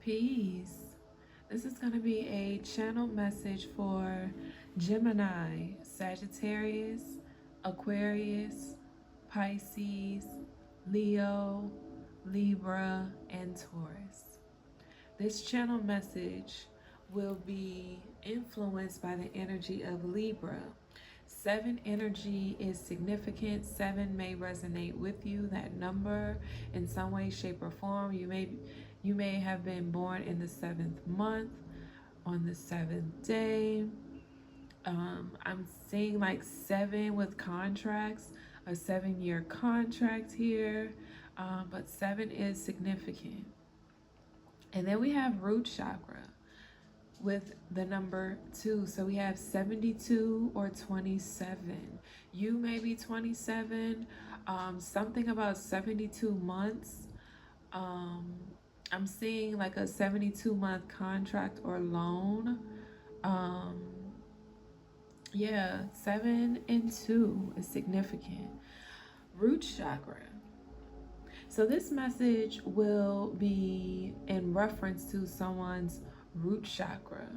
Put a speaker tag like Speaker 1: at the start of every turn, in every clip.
Speaker 1: Peace. This is going to be a channel message for Gemini, Sagittarius, Aquarius, Pisces, Leo, Libra, and Taurus. This channel message will be influenced by the energy of Libra. 7 energy is significant. 7 may resonate with you, that number, in some way, shape, or form. You may have been born in the 7th month, on the 7th day. I'm seeing like 7 with contracts, a 7-year contract here, but 7 is significant. And then we have root chakra with the number 2. So we have 72 or 27. You may be 27, something about 72 months. I'm seeing like a 72-month contract or loan. Yeah, 7 and 2 is significant. Root chakra. So this message will be in reference to someone's root chakra,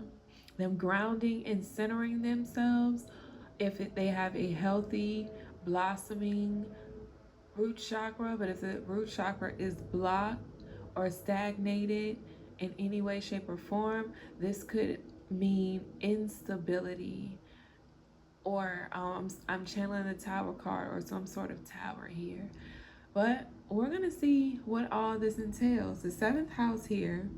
Speaker 1: them grounding and centering themselves. If they have a healthy, blossoming root chakra, but if the root chakra is blocked or stagnated in any way, shape, or form, this could mean instability. Or I'm channeling the tower card or some sort of tower here. But we're going to see what all this entails. The 7th house here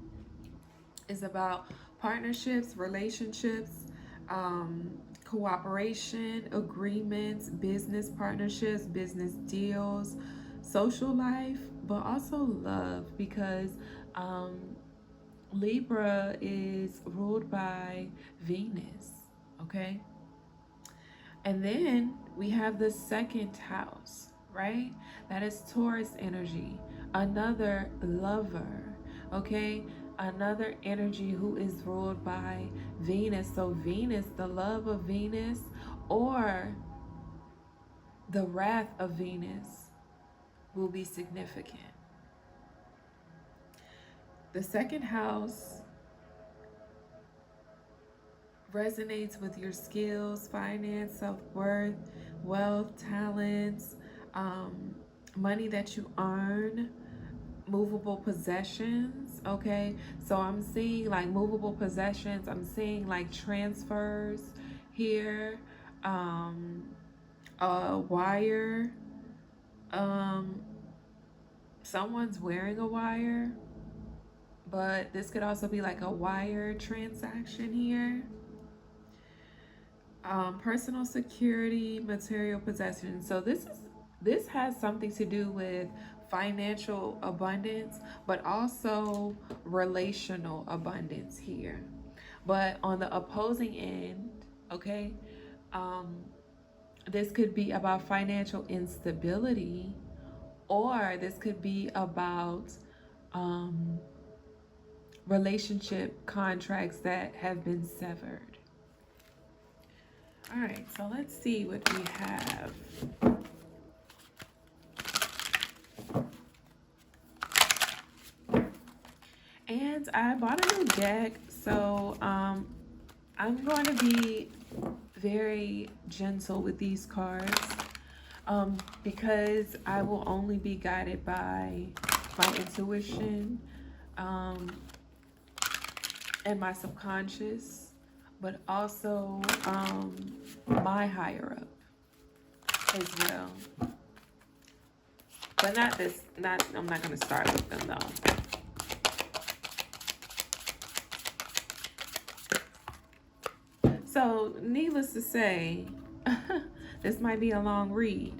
Speaker 1: is about partnerships, relationships, cooperation, agreements, business partnerships, business deals, social life, but also love, because Libra is ruled by Venus, okay? And then we have the 2nd house, right? That is Taurus energy, another lover, okay? Another energy who is ruled by Venus. So Venus, the love of Venus, or the wrath of Venus will be significant. The 2nd house resonates with your skills, finance, self-worth, wealth, talents, money that you earn, movable possessions, okay? So I'm seeing like movable possessions. I'm seeing like transfers here, a wire, someone's wearing a wire, but this could also be like a wire transaction here. Personal security, material possessions. So this has something to do with financial abundance, but also relational abundance here. But on the opposing end, okay, this could be about financial instability, or this could be about relationship contracts that have been severed. All right, so let's see what we have. And I bought a new deck, so I'm going to be very gentle with these cards, because I will only be guided by my intuition and my subconscious, but also my higher up as well. But not this, I'm not going to start with them though. So needless to say, this might be a long read.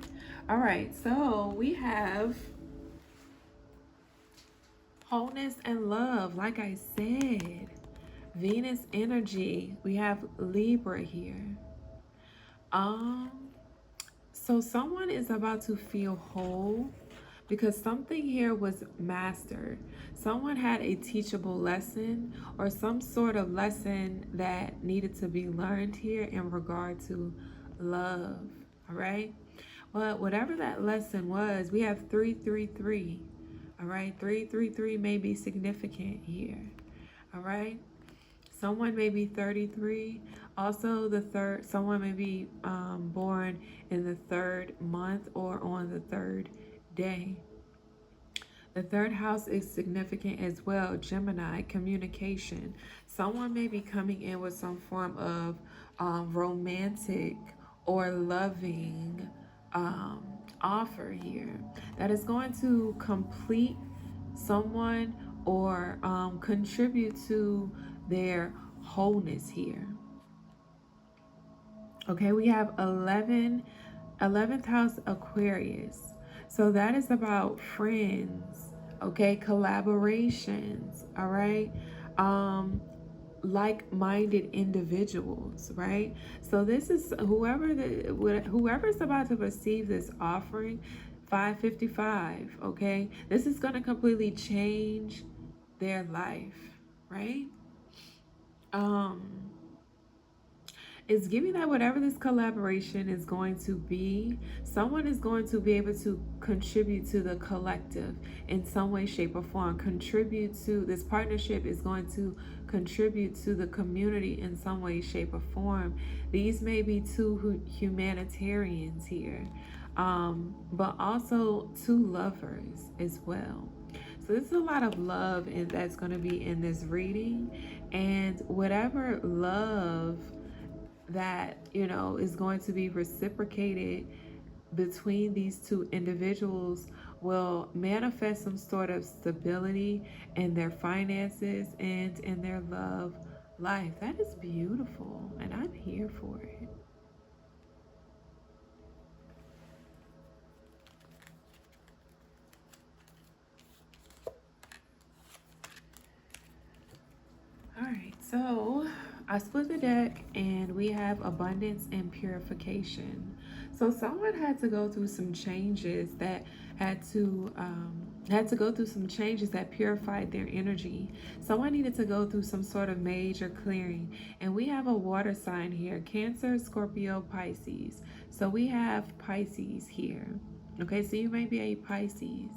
Speaker 1: All right, so we have wholeness and love, like I said. Venus energy. We have Libra here. So someone is about to feel whole because something here was mastered. Someone had a teachable lesson or some sort of lesson that needed to be learned here in regard to love. All right. But whatever that lesson was, we have 333. All right. 333 may be significant here. All right. Someone may be 33. Also, someone may be born in the third month or on the third day. The third house is significant as well. Gemini, communication. Someone may be coming in with some form of romantic or loving offer here that is going to complete someone or contribute to their wholeness here. Okay, we have 11th house Aquarius. So that is about friends, okay, collaborations, all right, like-minded individuals, right? So this is whoever's about to receive this offering, 555, okay? This is going to completely change their life, right? It's giving that whatever this collaboration is going to be, someone is going to be able to contribute to the collective in some way, shape, or form. This partnership is going to contribute to the community in some way, shape, or form. These may be two humanitarians here, but also two lovers as well. So this is a lot of love that's going to be in this reading, and whatever love that is going to be reciprocated between these two individuals will manifest some sort of stability in their finances and in their love life. That is beautiful, and I'm here for it. All right, so I split the deck and we have abundance and purification. So someone had to go through some changes that had to go through some changes that purified their energy. Someone needed to go through some sort of major clearing. And we have a water sign here, Cancer, Scorpio, Pisces. So we have Pisces here. Okay, so you may be a Pisces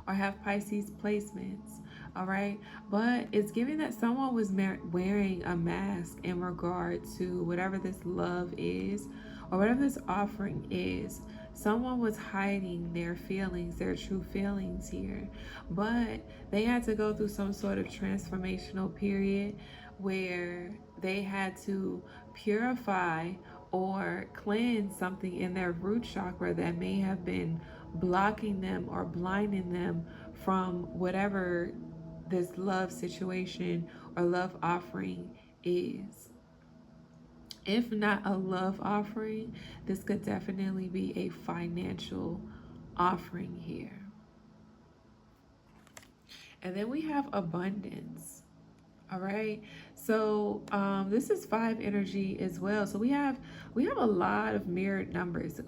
Speaker 1: or have Pisces placements. All right, but it's giving that someone was wearing a mask in regard to whatever this love is or whatever this offering is. Someone was hiding their feelings, their true feelings here, but they had to go through some sort of transformational period where they had to purify or cleanse something in their root chakra that may have been blocking them or blinding them from whatever this love situation or love offering is. If not a love offering, this could definitely be a financial offering here. And then we have abundance. All right, so this is 5 energy as well. So we have a lot of mirrored numbers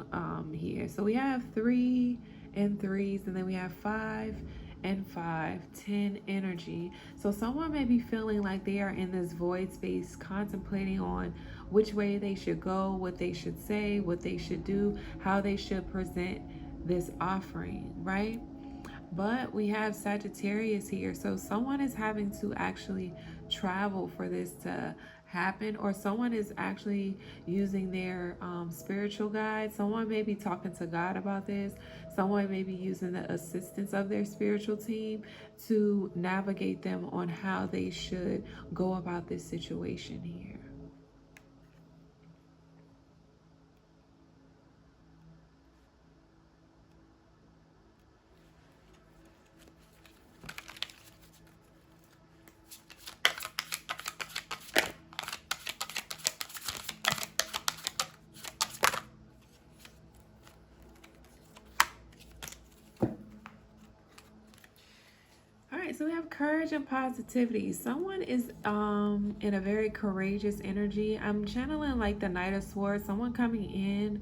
Speaker 1: here. So we have 3 and 3s, and then we have 5 and 5, 10 energy. So someone may be feeling like they are in this void space, contemplating on which way they should go, what they should say, what they should do, how they should present this offering, right? But we have Sagittarius here. So someone is having to actually travel for this to happen, or someone is actually using their spiritual guide. Someone may be talking to God about this. Someone may be using the assistance of their spiritual team to navigate them on how they should go about this situation here. So we have courage and positivity. Someone is in a very courageous energy. I'm channeling like the Knight of Swords. Someone coming in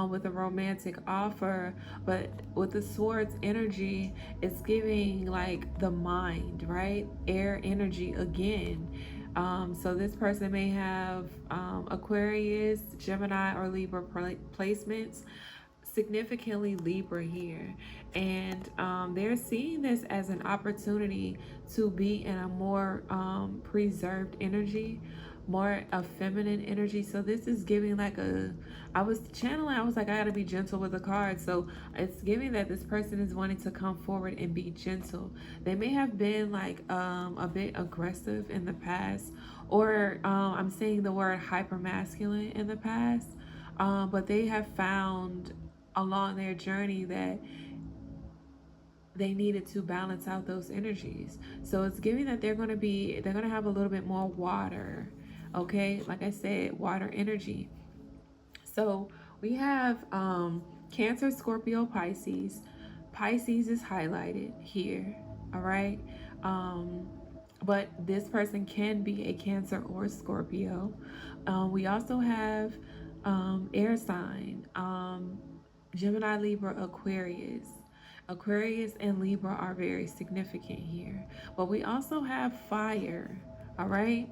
Speaker 1: with a romantic offer, but with the Swords energy, it's giving like the mind, right? Air energy again. So this person may have Aquarius, Gemini, or Libra placements. significantly Libra here, and they're seeing this as an opportunity to be in a more preserved energy, more a feminine energy. So this is giving like I was channeling, I was like, I gotta be gentle with the cards. So it's giving that this person is wanting to come forward and be gentle. They may have been like a bit aggressive in the past, or I'm saying the word hyper masculine in the past, but they have found along their journey that they needed to balance out those energies. So it's giving that they're going to have a little bit more water. Okay, like I said, water energy. So we have Cancer, Scorpio, Pisces. Pisces is highlighted here. All right. But this person can be a Cancer or Scorpio. We also have air sign, Gemini, Libra, Aquarius. Aquarius and Libra are very significant here. But we also have fire, all right?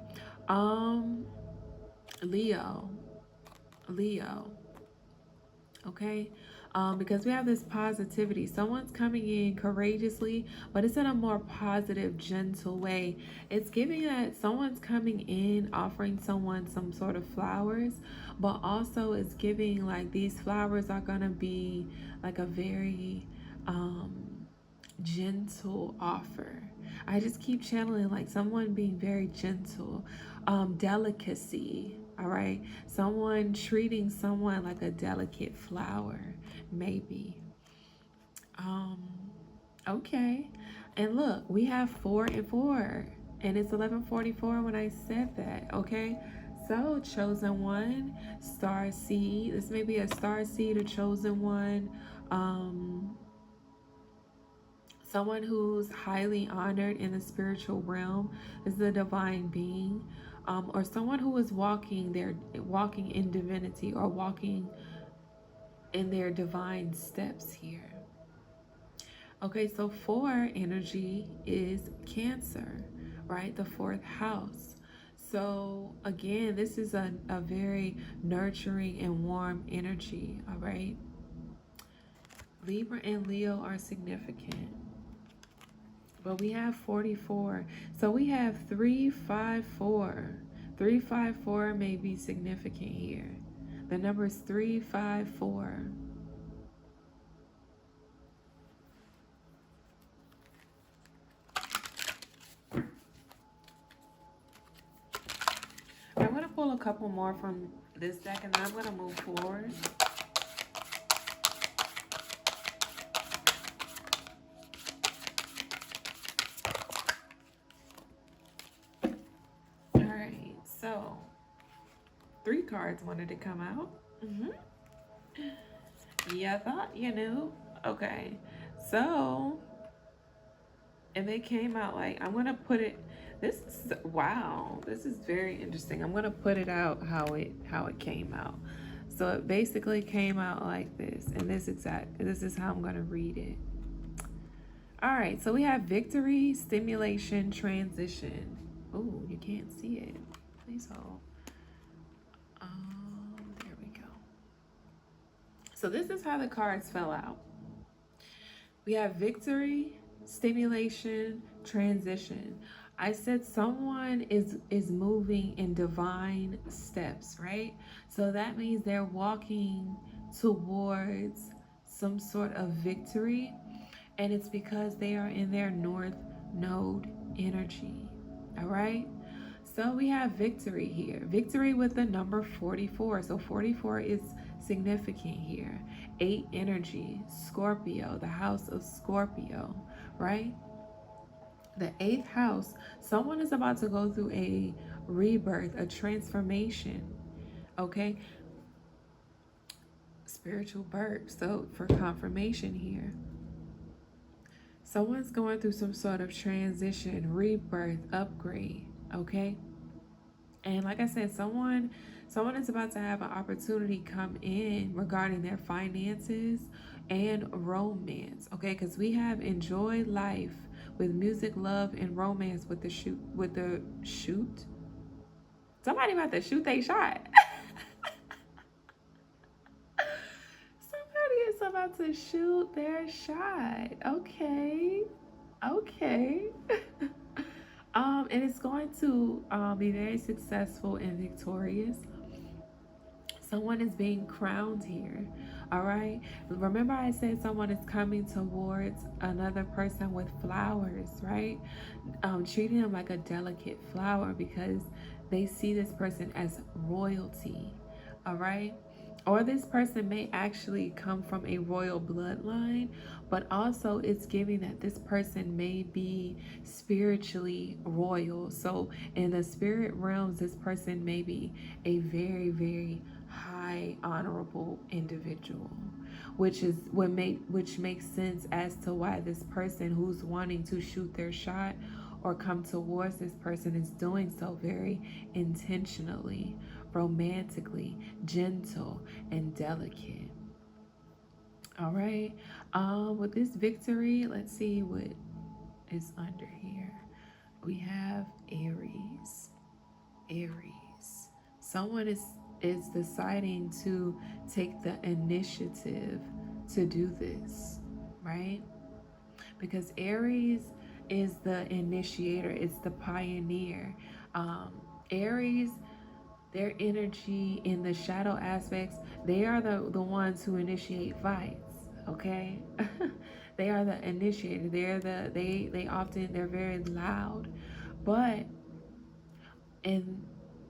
Speaker 1: Leo, okay? Because we have this positivity. Someone's coming in courageously, but it's in a more positive, gentle way. It's giving that someone's coming in, offering someone some sort of flowers, but also it's giving like these flowers are gonna be like a very gentle offer. I just keep channeling like someone being very gentle, delicacy. All right, someone treating someone like a delicate flower, maybe. Okay, and look, we have 4 and 4, and it's 11:44 when I said that. Okay, so chosen one, star seed. This may be a star seed, a chosen one. Someone who's highly honored in the spiritual realm is the divine being, or someone who is walking in divinity, or walking in their divine steps here. Okay, so 4 energy is Cancer, right? The 4th house. So again, this is a very nurturing and warm energy, all right? Libra and Leo are significant. But we have 44. So we have 354. 354 may be significant here. The number is 354. I'm going to pull a couple more from this deck, and then I'm going to move forward. So, 3 cards wanted to come out. Yeah, I thought you knew. Okay, so, and they came out like, I'm going to put it, this is, wow, this is very interesting. I'm going to put it out how it came out. So it basically came out like this, and this is how I'm going to read it. All right, so we have victory, stimulation, transition. Oh, you can't see it. Please hold. There we go. So this is how the cards fell out. We have victory, stimulation, transition. I said someone is moving in divine steps, right? So that means they're walking towards some sort of victory, and it's because they are in their North Node energy, all right? So we have victory here. Victory with the number 44. So 44 is significant here. 8 energy, Scorpio, the house of Scorpio, right? The 8th house, someone is about to go through a rebirth, a transformation, okay? Spiritual birth. So for confirmation here, someone's going through some sort of transition, rebirth, upgrade, okay? And like I said, someone is about to have an opportunity come in regarding their finances and romance, okay? Because we have enjoy life with music, love, and romance with the shoot. Somebody about to shoot they shot. about to shoot their shot. Okay. Okay. And it's going to be very successful and victorious. Someone is being crowned here. All right. Remember, I said someone is coming towards another person with flowers, right? Treating him like a delicate flower because they see this person as royalty. All right. Or this person may actually come from a royal bloodline, but also it's giving that this person may be spiritually royal. So in the spirit realms, this person may be a very, very high honorable individual, which makes sense as to why this person who's wanting to shoot their shot or come towards this person is doing so very intentionally, romantically, gentle, and delicate. All right. With this victory, let's see what is under here. We have Aries. Aries. Someone is deciding to take the initiative to do this, right? Because Aries is the initiator, it's the pioneer. Aries, their energy in the shadow aspects, they are the ones who initiate fights, okay? They are the initiator. They're very loud. But in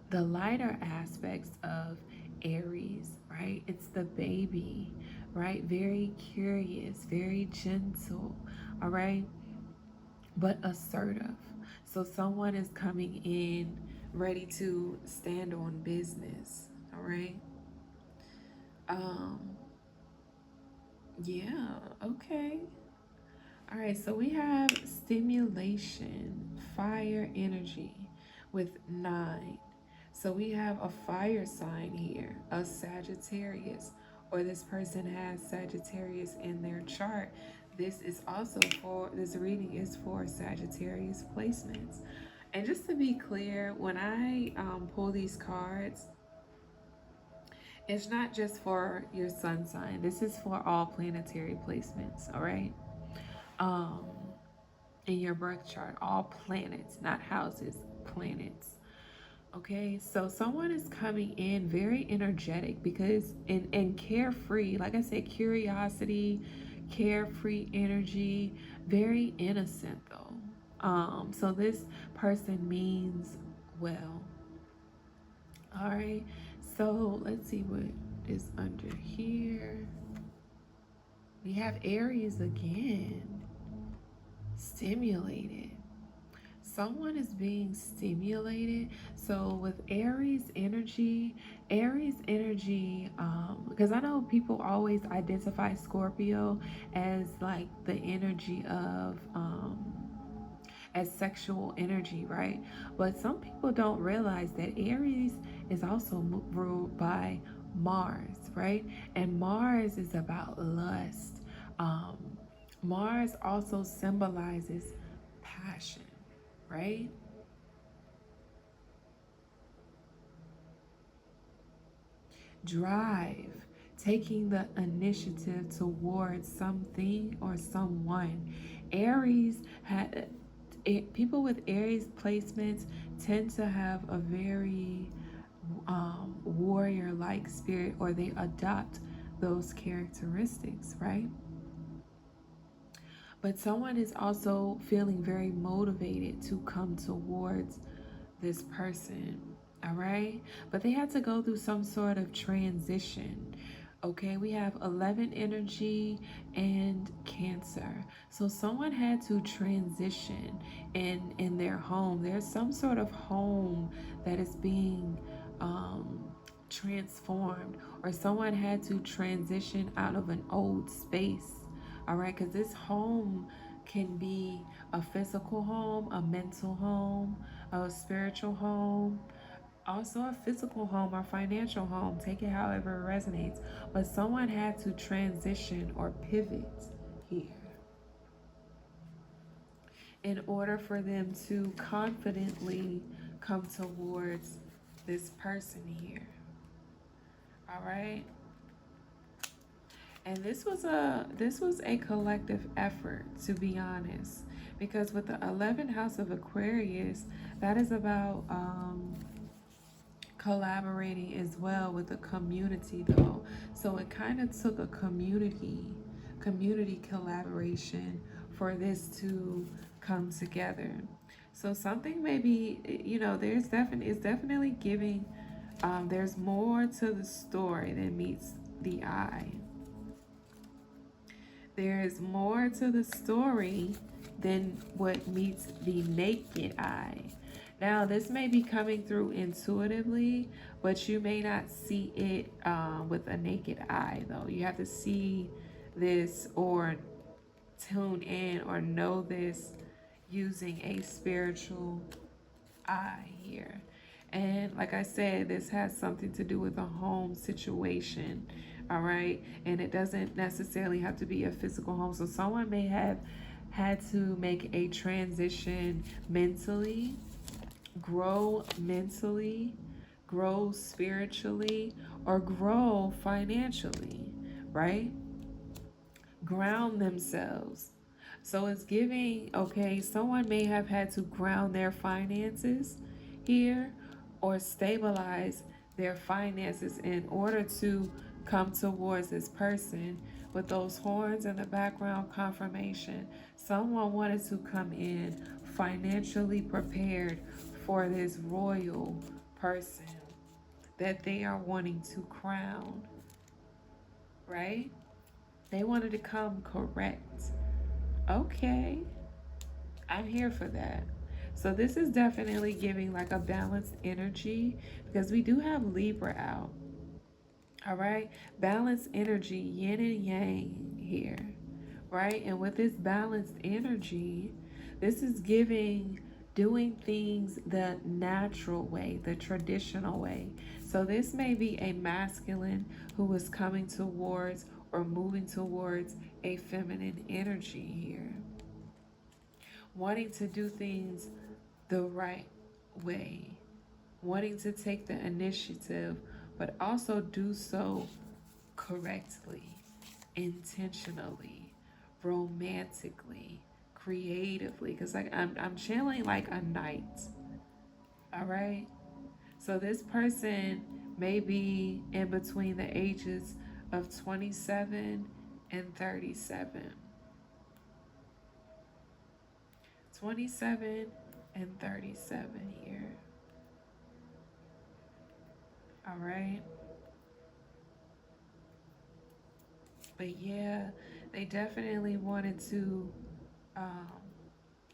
Speaker 1: the lighter aspects of Aries, right? It's the baby, right? Very curious, very gentle, all right? But assertive. So someone is coming in ready to stand on business, all right? Um, yeah, okay. All right, so we have stimulation, fire energy with 9. So we have a fire sign here, a Sagittarius, or this person has Sagittarius in their chart. This reading is for Sagittarius placements. And just to be clear, when I pull these cards, it's not just for your sun sign. This is for all planetary placements, all right? Um, in your birth chart, all planets, not houses, planets. Okay, so someone is coming in very energetic because and carefree, like I said, curiosity, carefree energy, very innocent though. So this person means well. All right, so let's see what is under here. We have Aries again, stimulated. Someone is being stimulated. So with Aries energy, because I know people always identify Scorpio as like the energy of as sexual energy, right? But some people don't realize that Aries is also ruled by Mars, right? And Mars is about lust. um Mars also symbolizes passion, right? Drive, taking the initiative towards something or someone. Aries had people with Aries placements tend to have a very warrior-like spirit, or they adopt those characteristics, right? But someone is also feeling very motivated to come towards this person, all right? But they had to go through some sort of transition. Okay, we have 11 energy and Cancer. So someone had to transition in their home. There's some sort of home that is being transformed, or someone had to transition out of an old space. All right, because this home can be a physical home, a mental home, a spiritual home, also a physical home or financial home. Take it however it resonates. But someone had to transition or pivot here in order for them to confidently come towards this person here. All right. And this was a collective effort, to be honest, because with the 11th house of Aquarius, that is about collaborating as well with the community, though. So it kind of took a community collaboration for this to come together. So something maybe, it's definitely giving. There's more to the story than meets the eye. There is more to the story than what meets the naked eye. Now, this may be coming through intuitively, but you may not see it with a naked eye, though. You have to see this or tune in or know this using a spiritual eye here. And like I said, this has something to do with a home situation, all right? And it doesn't necessarily have to be a physical home. So someone may have had to make a transition mentally, grow spiritually, or grow financially, right? Ground themselves. So it's giving, okay, someone may have had to ground their finances here or stabilize their finances in order to come towards this person with those horns in the background confirmation. Someone wanted to come in financially prepared for this royal person that they are wanting to crown, right? They wanted to come correct. Okay, I'm here for that. So this is definitely giving like a balanced energy because we do have Libra out. All right, balanced energy, yin and yang here, right? And with this balanced energy, this is giving doing things the natural way, the traditional way. So this may be a masculine who is coming towards or moving towards a feminine energy here, wanting to do things the right way, wanting to take the initiative, but also do so correctly, intentionally, romantically, creatively. Because like I'm channeling like a knight. All right. So this person may be in between the ages of 27 and 37. 27 and 37 here. All right. But yeah, they definitely wanted to um,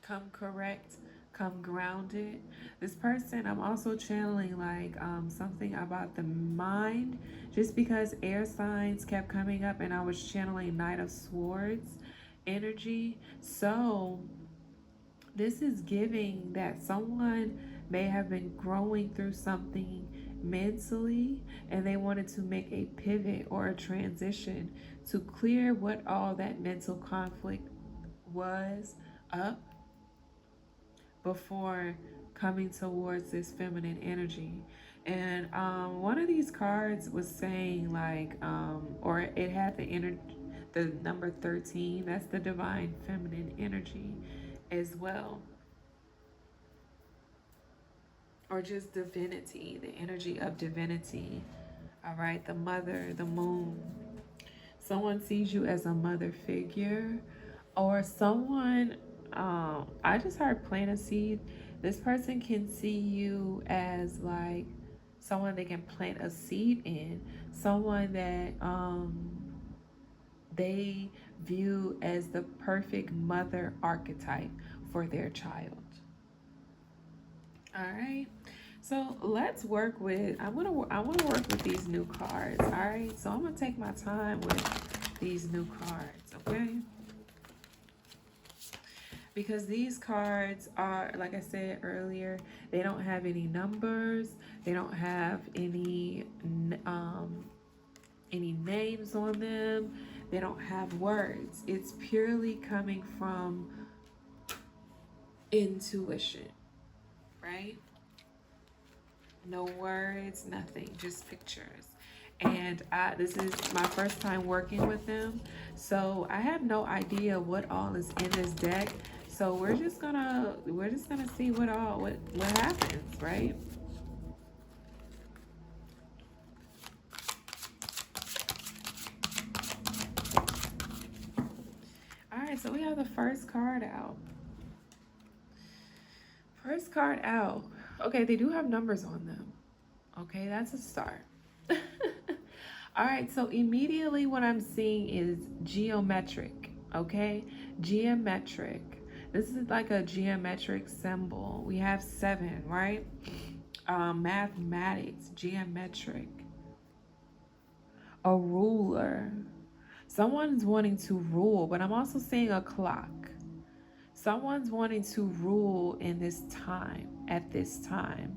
Speaker 1: come correct, come grounded. This person, I'm also channeling like something about the mind, just because air signs kept coming up and I was channeling Knight of Swords energy. So this is giving that someone may have been growing through something mentally and they wanted to make a pivot or a transition to clear what all that mental conflict was up before coming towards this feminine energy. And one of these cards was saying like, or it had the number 13. That's the divine feminine energy as well, or just divinity, the energy of divinity. All right, the mother, the moon. Someone sees you as a mother figure, or someone. I just heard plant a seed. This person can see you as like someone they can plant a seed in, someone that they view as the perfect mother archetype for their child. All right. So let's work with. I want to work with these new cards. All right. So I'm gonna take my time with these new cards. Okay. Because these cards are, like I said earlier, they don't have any numbers. They don't have any names on them. They don't have words. It's purely coming from intuition, right? No words, nothing, just pictures. And this is my first time working with them, so I have no idea what all is in this deck. So we're just gonna see what happens, right? All right, so we have the first card out. First card out. Okay, they do have numbers on them. Okay, that's a start. All right, so immediately what I'm seeing is geometric. Okay, geometric. This is like a geometric symbol. We have 7, right? Mathematics, geometric. A ruler. Someone's wanting to rule, but I'm also seeing a clock. Someone's wanting to rule in this time, at this time,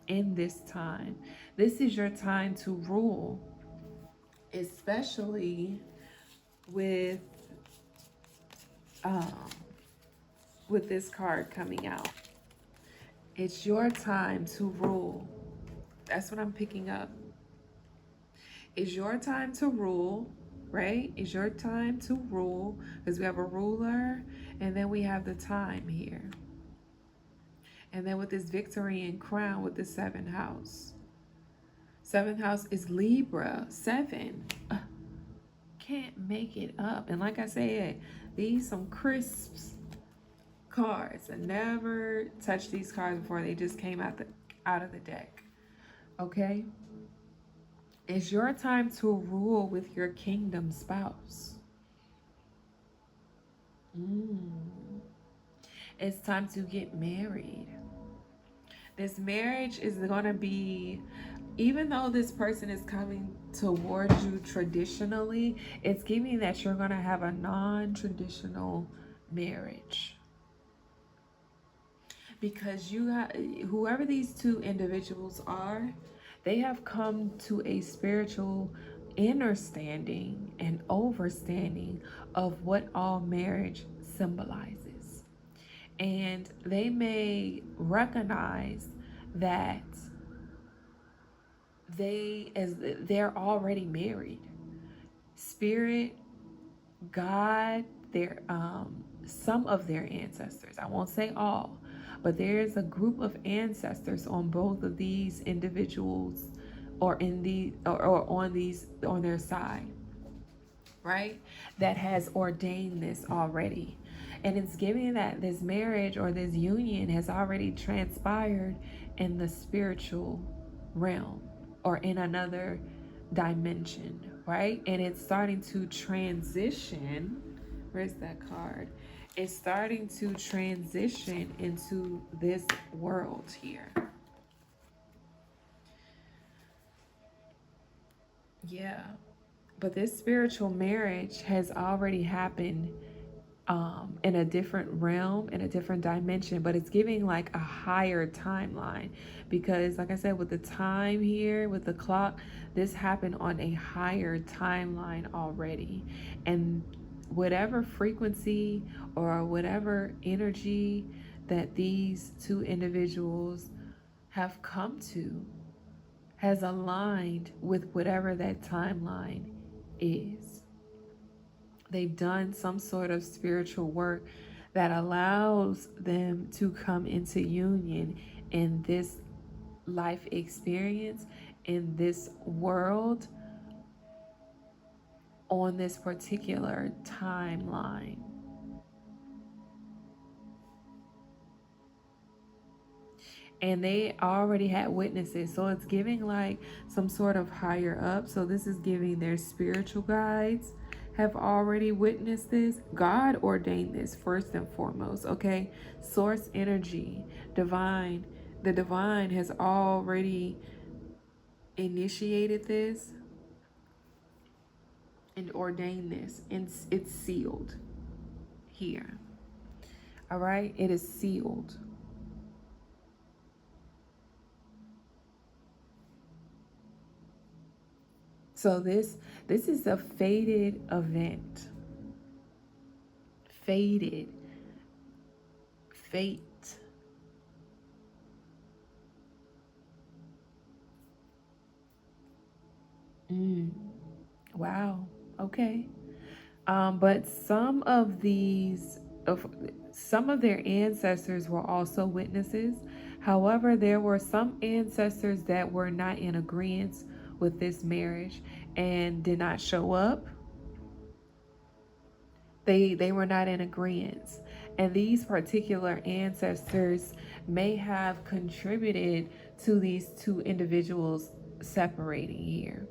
Speaker 1: in this time. This is your time to rule, especially with um, with this card coming out. It's your time to rule. That's what I'm picking up. It's your time to rule, right? It's your time to rule, because we have a ruler and then we have the time here. And then with this Victorian crown with the 7th house. 7th house is Libra. 7. Can't make it up. And like I said, these some crisps cards. I never touched these cards before. They just came out of the deck. Okay? It's your time to rule with your kingdom spouse. It's time to get married. This marriage is going to be, even though this person is coming towards you traditionally, it's giving that you're going to have a non-traditional marriage. Because whoever these two individuals are, they have come to a spiritual understanding and overstanding of what all marriage symbolizes. And they may recognize that they're already married. Spirit, God, some of their ancestors, I won't say all, but there's a group of ancestors on both of these individuals, or on their side, right, that has ordained this already. And it's giving that this marriage or this union has already transpired in the spiritual realm or in another dimension, right? And it's starting to transition. Where's that card? It's starting to transition into this world here. Yeah. But this spiritual marriage has already happened in a different realm, in a different dimension, but it's giving like a higher timeline, because like I said, with the time here, with the clock, this happened on a higher timeline already. And whatever frequency or whatever energy that these two individuals have come to has aligned with whatever that timeline is. They've done some sort of spiritual work that allows them to come into union in this life experience, in this world, on this particular timeline. And they already had witnesses, so it's giving like some sort of higher up. So this is giving their spiritual guides have already witnessed this. God ordained this first and foremost, okay? Source energy, divine. The divine has already initiated this and ordained this, and it's sealed here. All right? It is sealed. So this is a fated event. Fated. Fate. Wow. Okay. But of some of their ancestors were also witnesses. However, there were some ancestors that were not in agreement with this marriage and did not show up. They were not in agreement. And these particular ancestors may have contributed to these two individuals separating here.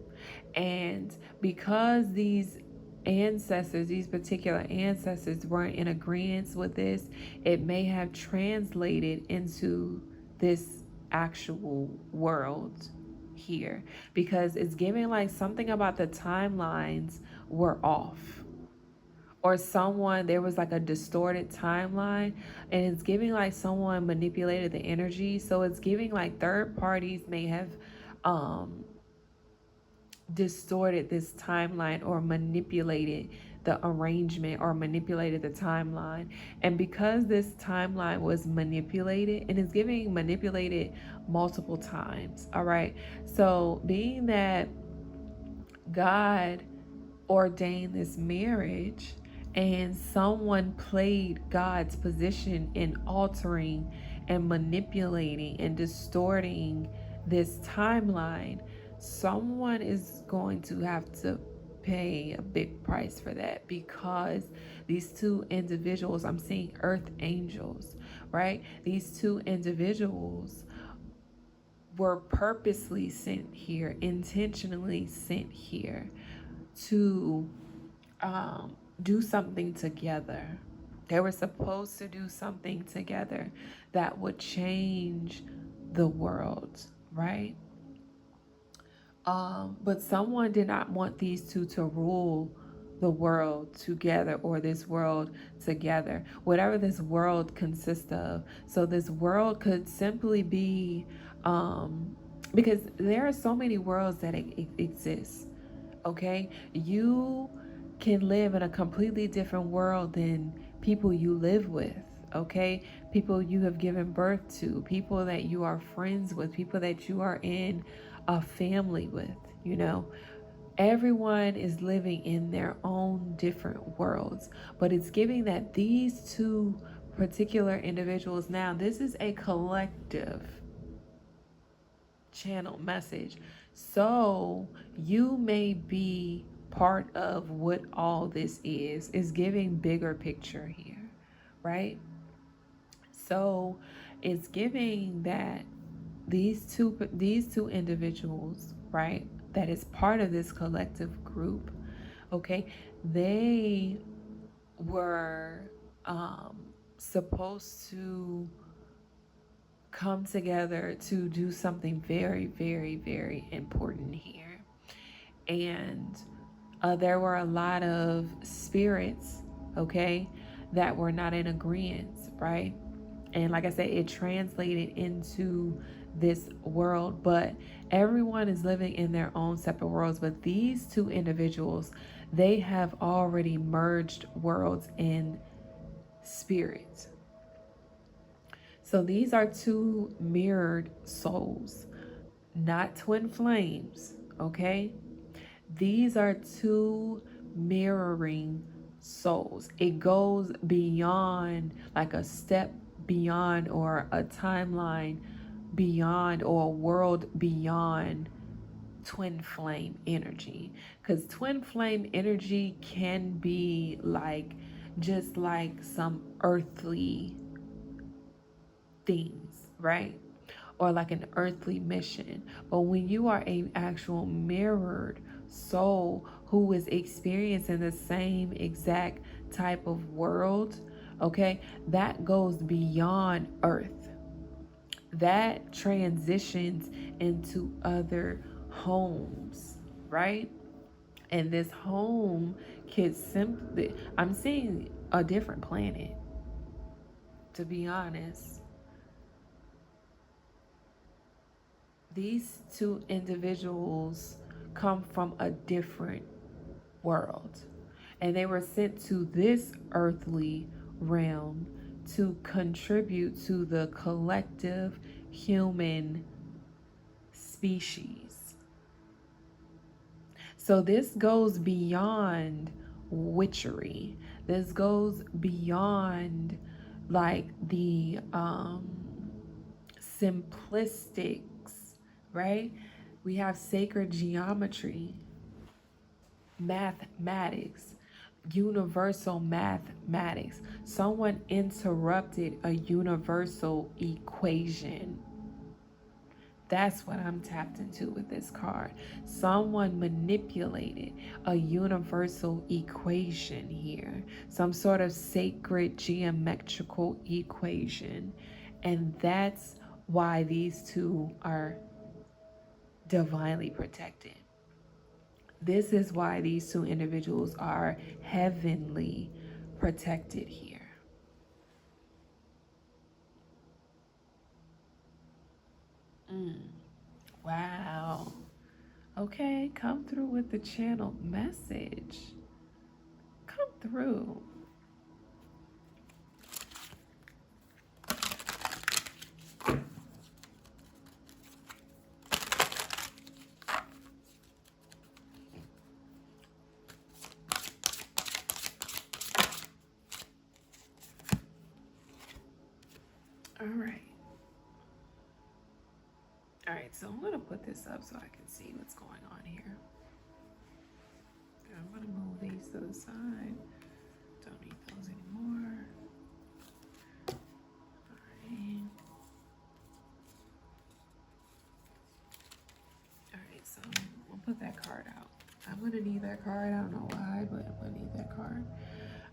Speaker 1: And because these particular ancestors weren't in agreement with this, it may have translated into this actual world here, because it's giving like something about the timelines were off, or someone, there was like a distorted timeline, and it's giving like someone manipulated the energy. So it's giving like third parties may have um distorted this timeline or manipulated the arrangement or manipulated the timeline. And because this timeline was manipulated, and it's giving manipulated multiple times, all right, so being that God ordained this marriage and someone played God's position in altering and manipulating and distorting this timeline, someone is going to have to pay a big price for that, because these two individuals, I'm seeing earth angels, right? These two individuals were purposely sent here, intentionally sent here to do something together. They were supposed to do something together that would change the world, right? But someone did not want these two to rule the world together, or this world together, whatever this world consists of. So this world could simply be, because there are so many worlds that exist. Okay, you can live in a completely different world than people you live with. Okay, people you have given birth to, people that you are friends with, people that you are in a family with. You know, everyone is living in their own different worlds, but it's giving that these two particular individuals, now this is a collective channel message. So you may be part of what all this is giving bigger picture here, right? So it's giving that these two individuals, right, that is part of this collective group, okay, they were supposed to come together to do something very, very, very important here. And there were a lot of spirits, okay, that were not in agreement, right? And like I said, it translated into this world, but everyone is living in their own separate worlds. But these two individuals, they have already merged worlds in spirit. So these are two mirrored souls, not twin flames, okay? These are two mirroring souls. It goes beyond, like a step beyond, or a timeline beyond, or a world beyond twin flame energy. Because twin flame energy can be like, just like some earthly things, right? Or like an earthly mission. But when you are an actual mirrored soul who is experiencing the same exact type of world, okay, that goes beyond earth. That transitions into other homes, right? And this home could simply, I'm seeing a different planet, to be honest. These two individuals come from a different world, and they were sent to this earthly realm to contribute to the collective human species. So this goes beyond witchery. This goes beyond like the simplistics, right? We have sacred geometry, mathematics, universal mathematics. Someone interrupted a universal equation. That's what I'm tapped into with this card. Someone manipulated a universal equation here, some sort of sacred geometrical equation. And that's why these two are divinely protected. This is why these two individuals are heavenly protected here. Wow. Okay, come through with the channel message. Come through. All right. All right, so I'm going to put this up so I can see what's going on here. I'm going to move these to the side. Don't need those anymore. All right. All right, so we'll put that card out. I'm going to need that card. I don't know why, but I'm going to need that card.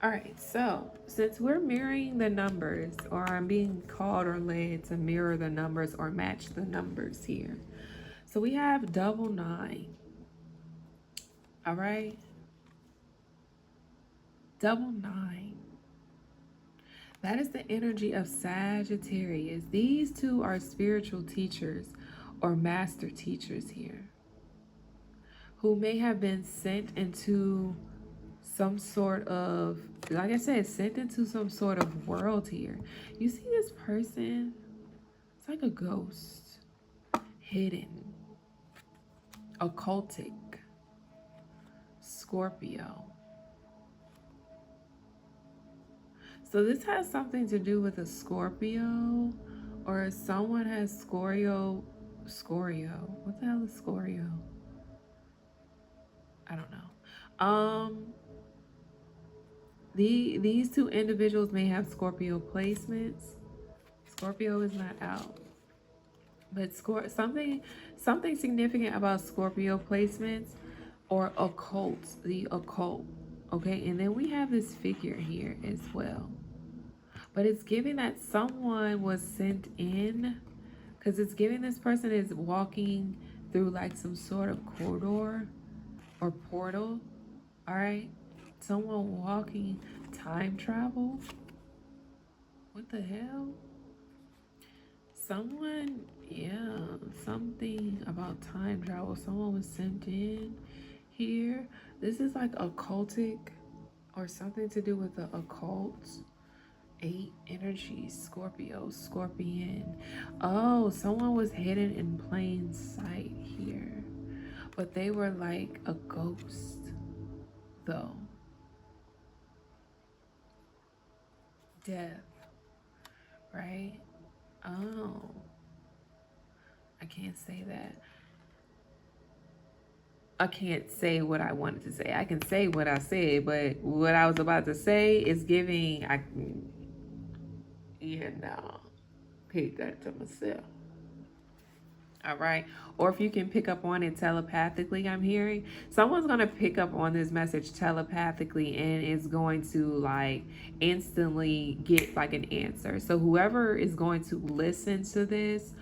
Speaker 1: All right, so since we're mirroring the numbers, or I'm being called or led to mirror the numbers or match the numbers here. So we have 99. All right. 99. That is the energy of Sagittarius. These two are spiritual teachers or master teachers here, who may have been sent into some sort of, like I said, sent into some sort of world here. You see this person? It's like a ghost, hidden, occultic, Scorpio. So this has something to do with a Scorpio, or someone has Scorpio. What the hell is Scorpio? I don't know. These two individuals may have Scorpio placements. Scorpio is not out, but something significant about Scorpio placements or occult, the occult. Okay, and then we have this figure here as well, but it's giving that someone was sent in, because it's giving this person is walking through like some sort of corridor or portal. All right, someone walking, time travel. What the hell? Someone, yeah, something about time travel. Someone was sent in here. This is like occultic or something to do with the occult. 8 energy, Scorpio, Scorpion. Oh, someone was hidden in plain sight here, but they were like a ghost though. Death, right? Oh, I can't say that. I can't say what I wanted to say. I can say what I said, but what I was about to say is giving, no, keep that to myself. All right. Or if you can pick up on it telepathically, I'm hearing someone's going to pick up on this message telepathically and is going to like instantly get like an answer. So whoever is going to listen to this,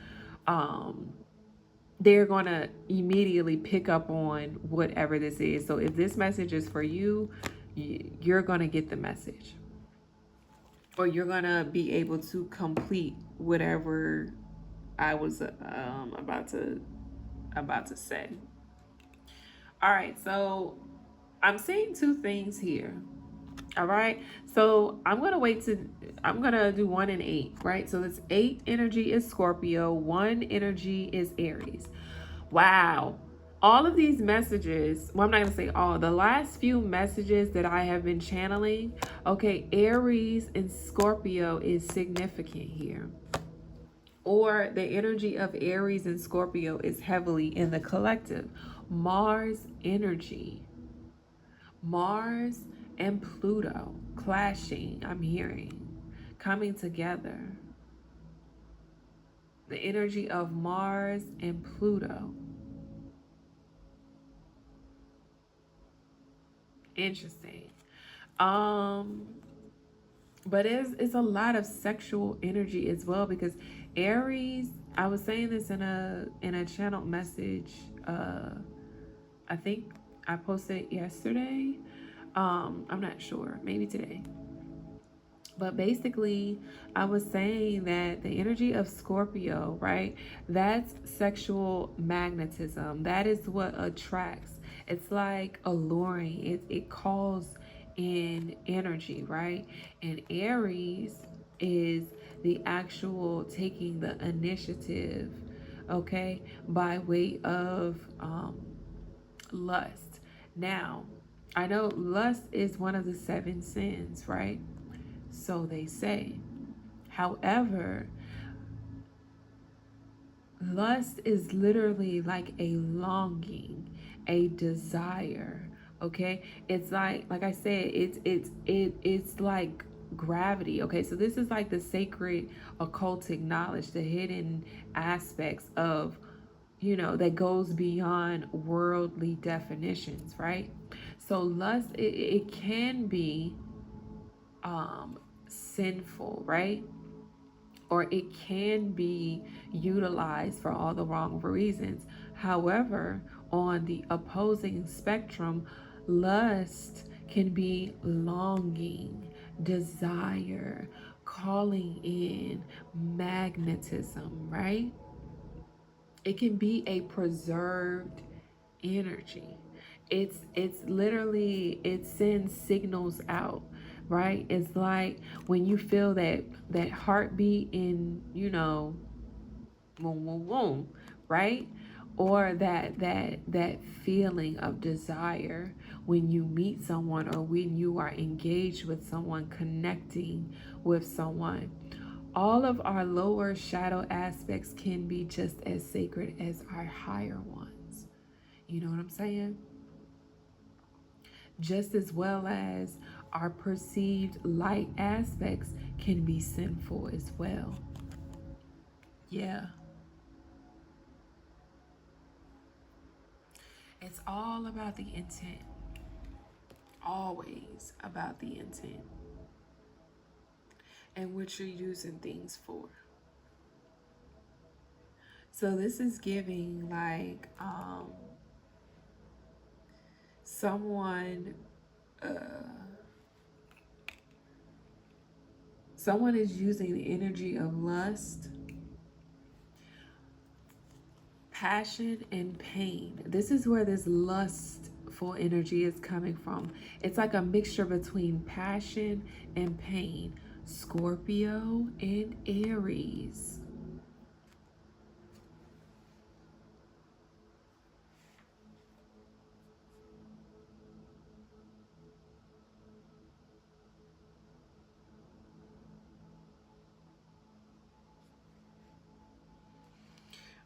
Speaker 1: they're going to immediately pick up on whatever this is. So if this message is for you, you're going to get the message, or you're going to be able to complete whatever I was about to say. All right, so I'm seeing 2 things here. All right, so I'm gonna do 1 and 8, right? So this 8 energy is Scorpio, 1 energy is Aries. Wow. All of these messages, well, I'm not going to say all, the last few messages that I have been channeling, okay, Aries and Scorpio is significant here. Or the energy of Aries and Scorpio is heavily in the collective. Mars energy. Mars and Pluto clashing, I'm hearing, coming together. The energy of Mars and Pluto. Interesting. But it's a lot of sexual energy as well, because Aries, I was saying this in a channel message, I think I posted it yesterday. I'm not sure, maybe today. But basically, I was saying that the energy of Scorpio, right? That's sexual magnetism. That is what attracts. It's like alluring. It calls in energy, right? And Aries is the actual taking the initiative, okay, by way of lust. Now, I know lust is one of the 7 sins, right? So they say. However, lust is literally like a longing, a desire. Okay, it's like I said, it's like gravity. Okay, so this is like the sacred occultic knowledge, the hidden aspects of, that goes beyond worldly definitions, right? So lust, it can be sinful, right? Or it can be utilized for all the wrong reasons. However, on the opposing spectrum, lust can be longing, desire, calling in, magnetism, right? It can be a preserved energy. It's literally, it sends signals out, right? It's like when you feel that heartbeat in, boom boom boom, right? Or that feeling of desire when you meet someone, or when you are engaged with someone, connecting with someone. All of our lower shadow aspects can be just as sacred as our higher ones. You know what I'm saying? Just as well as our perceived light aspects can be sinful as well. Yeah. It's all about the intent. Always about the intent and what you're using things for. So this is giving like someone someone is using the energy of lust, passion, and pain. This is where this lustful energy is coming from. It's like a mixture between passion and pain. Scorpio and Aries.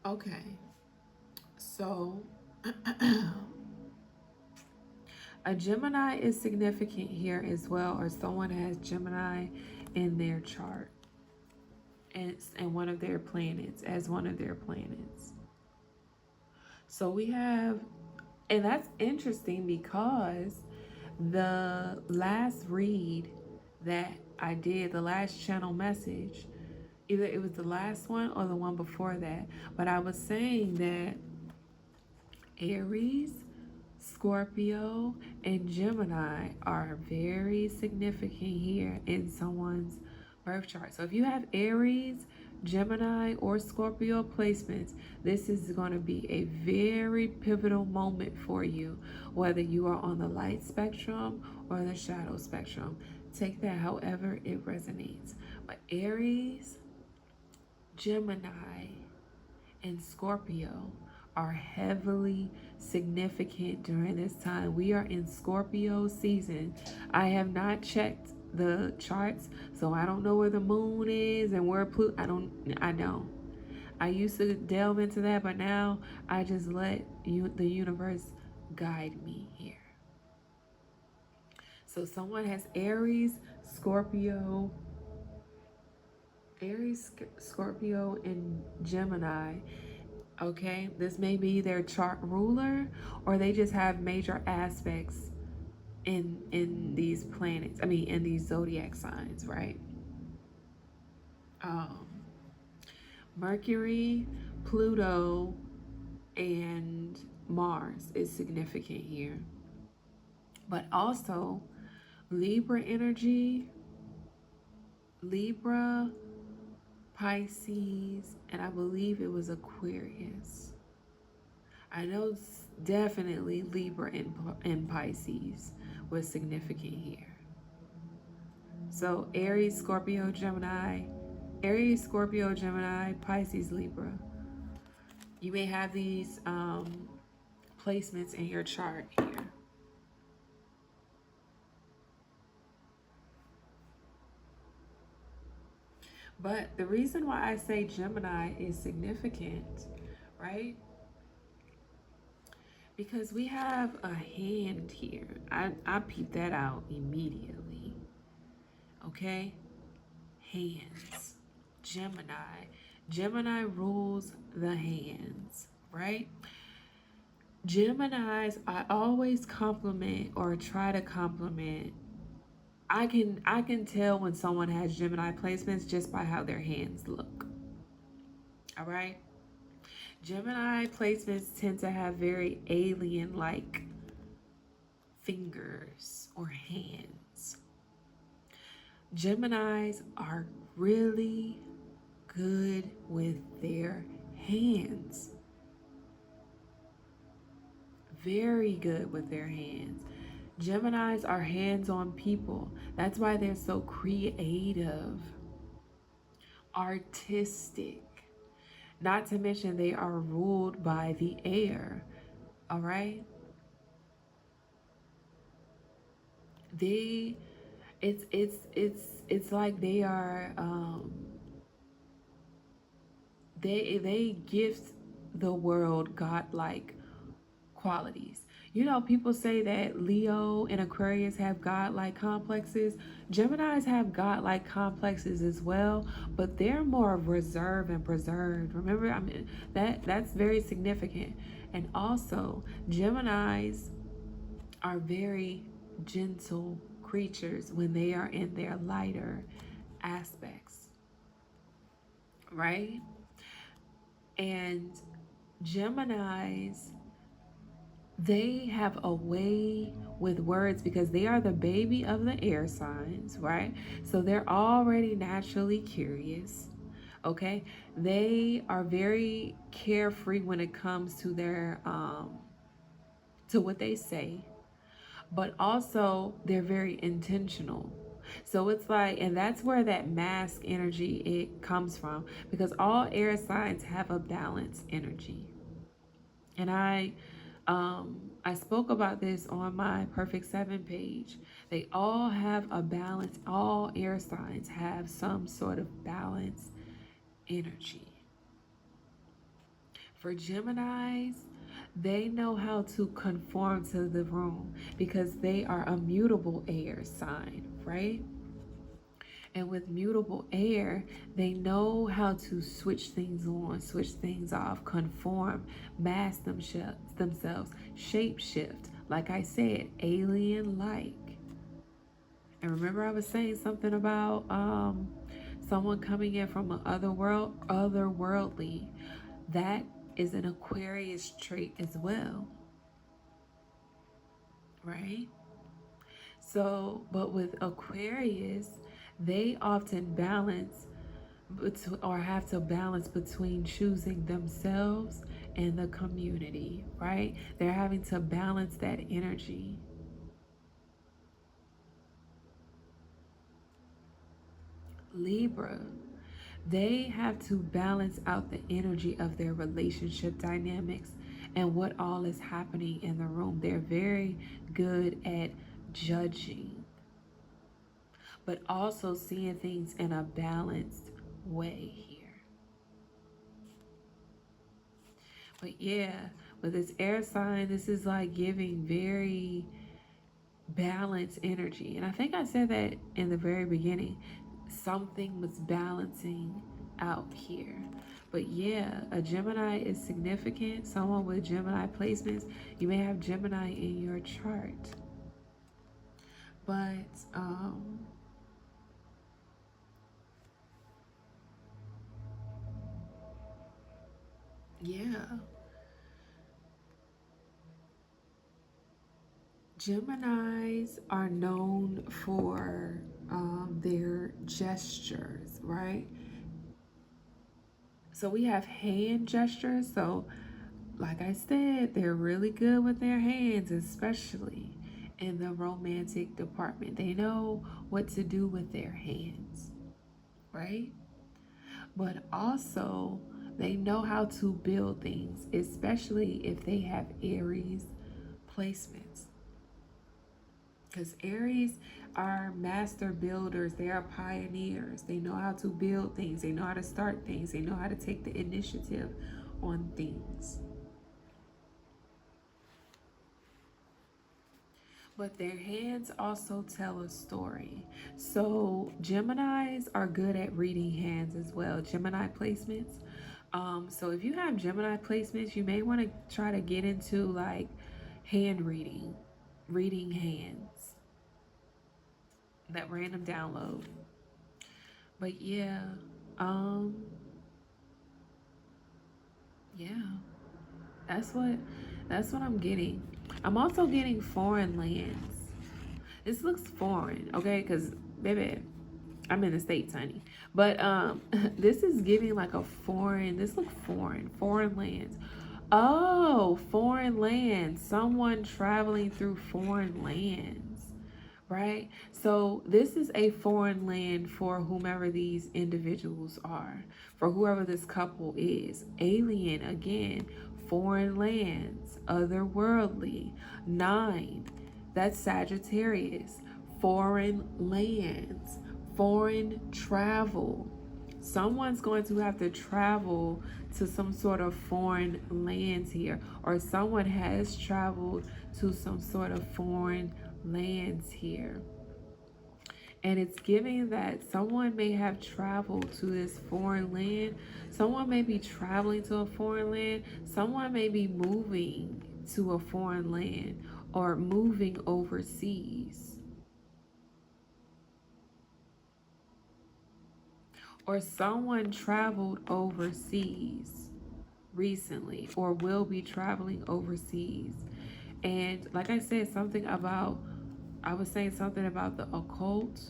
Speaker 1: Okay, so a Gemini is significant here as well, or someone has Gemini in their chart and one of their planets, as one of their planets. So we have, and that's interesting because the last read that I did, the last channel message, either it was the last one or the one before that, but I was saying that Aries, Scorpio, and Gemini are very significant here in someone's birth chart. So if you have Aries, Gemini, or Scorpio placements, this is going to be a very pivotal moment for you, whether you are on the light spectrum or the shadow spectrum. Take that however it resonates. But Aries, Gemini, and Scorpio are heavily significant during this time. We are in Scorpio season. I have not checked the charts, so I don't know where the moon is and where Pluto. I don't. I used to delve into that, but now I just let the universe guide me here. So someone has Scorpio, Aries, Scorpio, and Gemini. Okay, this may be their chart ruler, or they just have major aspects in these planets. I mean, in these zodiac signs, right? Um, Mercury, Pluto, and Mars is significant here, but also Libra energy, Libra, Pisces, and I believe it was Aquarius. I know definitely Libra and Pisces was significant here. So Aries, Scorpio, Gemini, Pisces, Libra. You may have these placements in your chart here. But the reason why I say Gemini is significant, right? Because we have a hand here. I peeped that out immediately. Okay? Hands. Gemini. Gemini rules the hands, right? Geminis, I always compliment or try to compliment. I can tell when someone has Gemini placements just by how their hands look. All right? Gemini placements tend to have very alien-like fingers or hands. Geminis are really good with their hands. Very good with their hands. Geminis are hands-on people. That's why they're so creative, artistic. Not to mention they are ruled by the air. All right? It's like they are they gift the world godlike qualities. You know, people say that Leo and Aquarius have godlike complexes. Geminis have godlike complexes as well, but they're more reserved and preserved. Remember, I mean, that's very significant. And also, Geminis are very gentle creatures when they are in their lighter aspects, right? And Geminis, they have a way with words because they are the baby of the air signs, right? So they're already naturally curious, okay? They are very carefree when it comes to their to what they say, but also they're very intentional. So it's like, and that's where that mask energy it comes from, because all air signs have a balanced energy. And I spoke about this on my Perfect 7 page. They all have a balance. All air signs have some sort of balance energy. For Geminis, they know how to conform to the room because they are a mutable air sign, right? And with mutable air, they know how to switch things on, switch things off, conform, mask themselves, shape shift. Like I said, alien-like. And remember I was saying something about someone coming in from an otherworldly. That is an Aquarius trait as well. Right? So, but with Aquarius, they often balance or have to balance between choosing themselves and the community, right? They're having to balance that energy. Libra. They have to balance out the energy of their relationship dynamics and what all is happening in the room. They're very good at judging, but also seeing things in a balanced way here. But yeah, with this air sign, this is like giving very balanced energy. And I think I said that in the very beginning. Something was balancing out here. But yeah, a Gemini is significant. Someone with Gemini placements, you may have Gemini in your chart. But yeah, Geminis are known for their gestures, right? So we have hand gestures. So, like I said, they're really good with their hands, especially in the romantic department. They know what to do with their hands, right? But also, they know how to build things, especially if they have Aries placements. Because Aries are master builders, they are pioneers. They know how to build things, they know how to start things, they know how to take the initiative on things. But their hands also tell a story. So Geminis are good at reading hands as well. Gemini placements. So if you have Gemini placements, you may want to try to get into like hand reading, reading hands. That random download. But yeah, um, yeah, that's what I'm getting. I'm also getting foreign lands. This looks foreign, okay? Because baby, I'm in the States, honey. But this is giving like a foreign, this looks foreign lands. Oh, foreign lands. Someone traveling through foreign lands, right? So this is a foreign land for whomever these individuals are, for whoever this couple is. Alien again, foreign lands, otherworldly. 9, that's Sagittarius. Foreign lands, foreign travel. Someone's going to have to travel to some sort of foreign lands here, or someone has traveled to some sort of foreign lands here. And it's giving that someone may have traveled to this foreign land. Someone may be traveling to a foreign land. Someone may be moving to a foreign land or moving overseas. Or someone traveled overseas recently or will be traveling overseas. And like I said, I was saying something about the occult,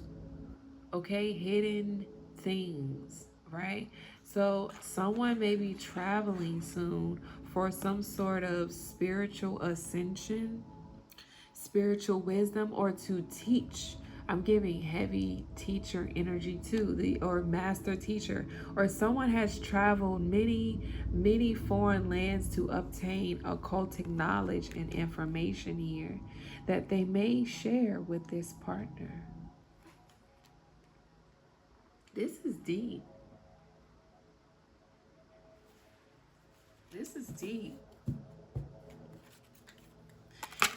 Speaker 1: okay? Hidden things, right? So someone may be traveling soon for some sort of spiritual ascension, spiritual wisdom, or to teach. I'm giving heavy teacher energy too, or master teacher, or someone has traveled many foreign lands to obtain occultic knowledge and information here that they may share with this partner. This is deep. This is deep.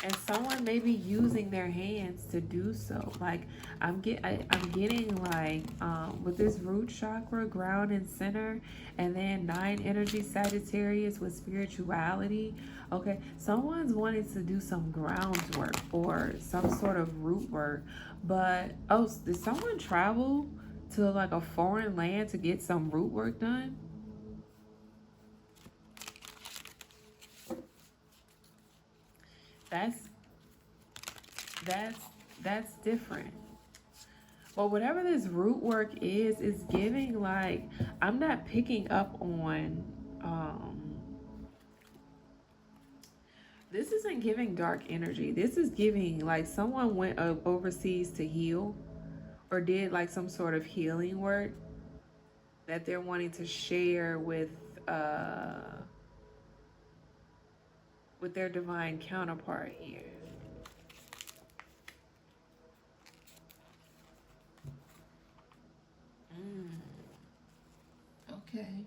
Speaker 1: And someone may be using their hands to do so. Like I'm getting like with this root chakra, ground and center, and then 9 energy Sagittarius with spirituality. Okay, someone's wanting to do some groundwork or some sort of root work. But oh, did someone travel to like a foreign land to get some root work done? That's that's different. But whatever this root work is giving like I'm not picking up on this isn't giving dark energy. This is giving like someone went overseas to heal or did like some sort of healing work. that they're wanting to share with their divine counterpart here. Okay.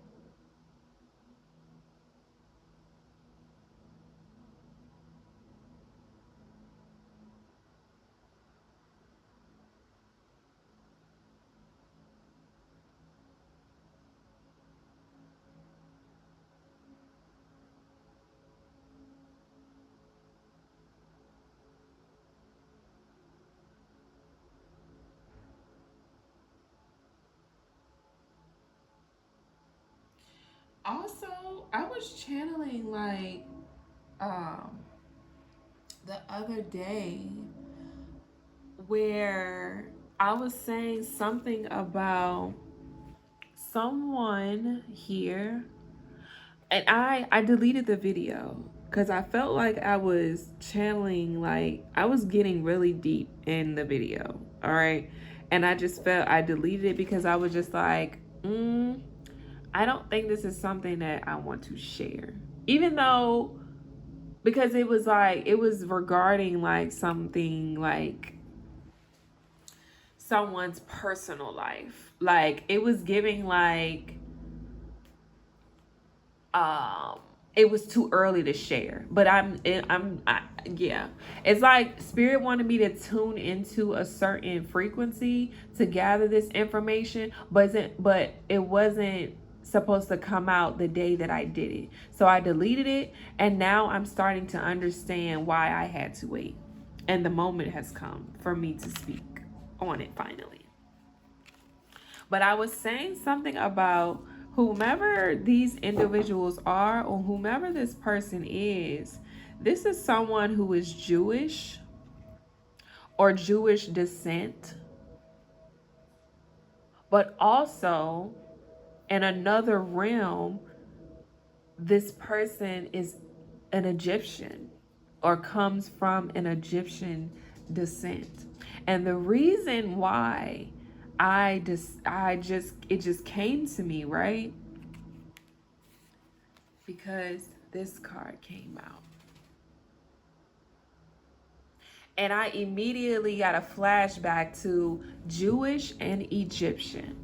Speaker 1: Also, I was channeling like um the other day where I was saying something about someone here, and I deleted the video because I felt like I was channeling, like I was getting really deep in the video. All right. And I just felt I deleted it because I was just like, I don't think this is something that I want to share. Even though, because it was like, it was regarding like something like someone's personal life. Like it was giving like, um it was too early to share, but yeah, it's like spirit wanted me to tune into a certain frequency to gather this information, but it wasn't supposed to come out the day that I did it, so I deleted it, and now I'm starting to understand why I had to wait, and the moment has come for me to speak on it finally. But I was saying something about whomever these individuals are, or whomever this person is, this is someone who is Jewish or Jewish descent, but also in another realm, this person is an Egyptian or comes from an Egyptian descent. And the reason why it just came to me, right? Because this card came out. And I immediately got a flashback to Jewish and Egyptian.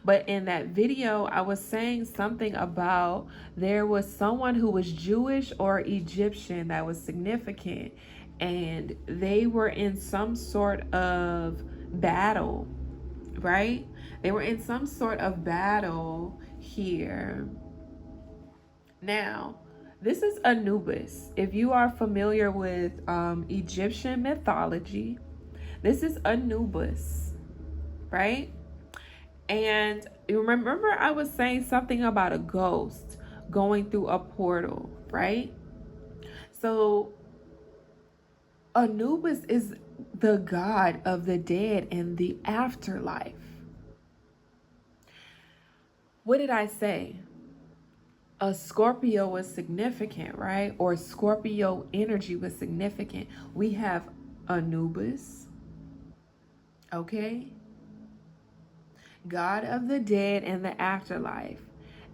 Speaker 1: But in that video, I was saying something about there was someone who was Jewish or Egyptian that was significant, and they were in some sort of battle, right? They were in some sort of battle here. Now, this is Anubis. If you are familiar with Egyptian mythology, this is Anubis, right? And you remember I was saying something about a ghost going through a portal, right? So Anubis is the god of the dead and the afterlife. What did I say? A Scorpio was significant, right? Or Scorpio energy was significant. We have Anubis, okay? God of the dead and the afterlife.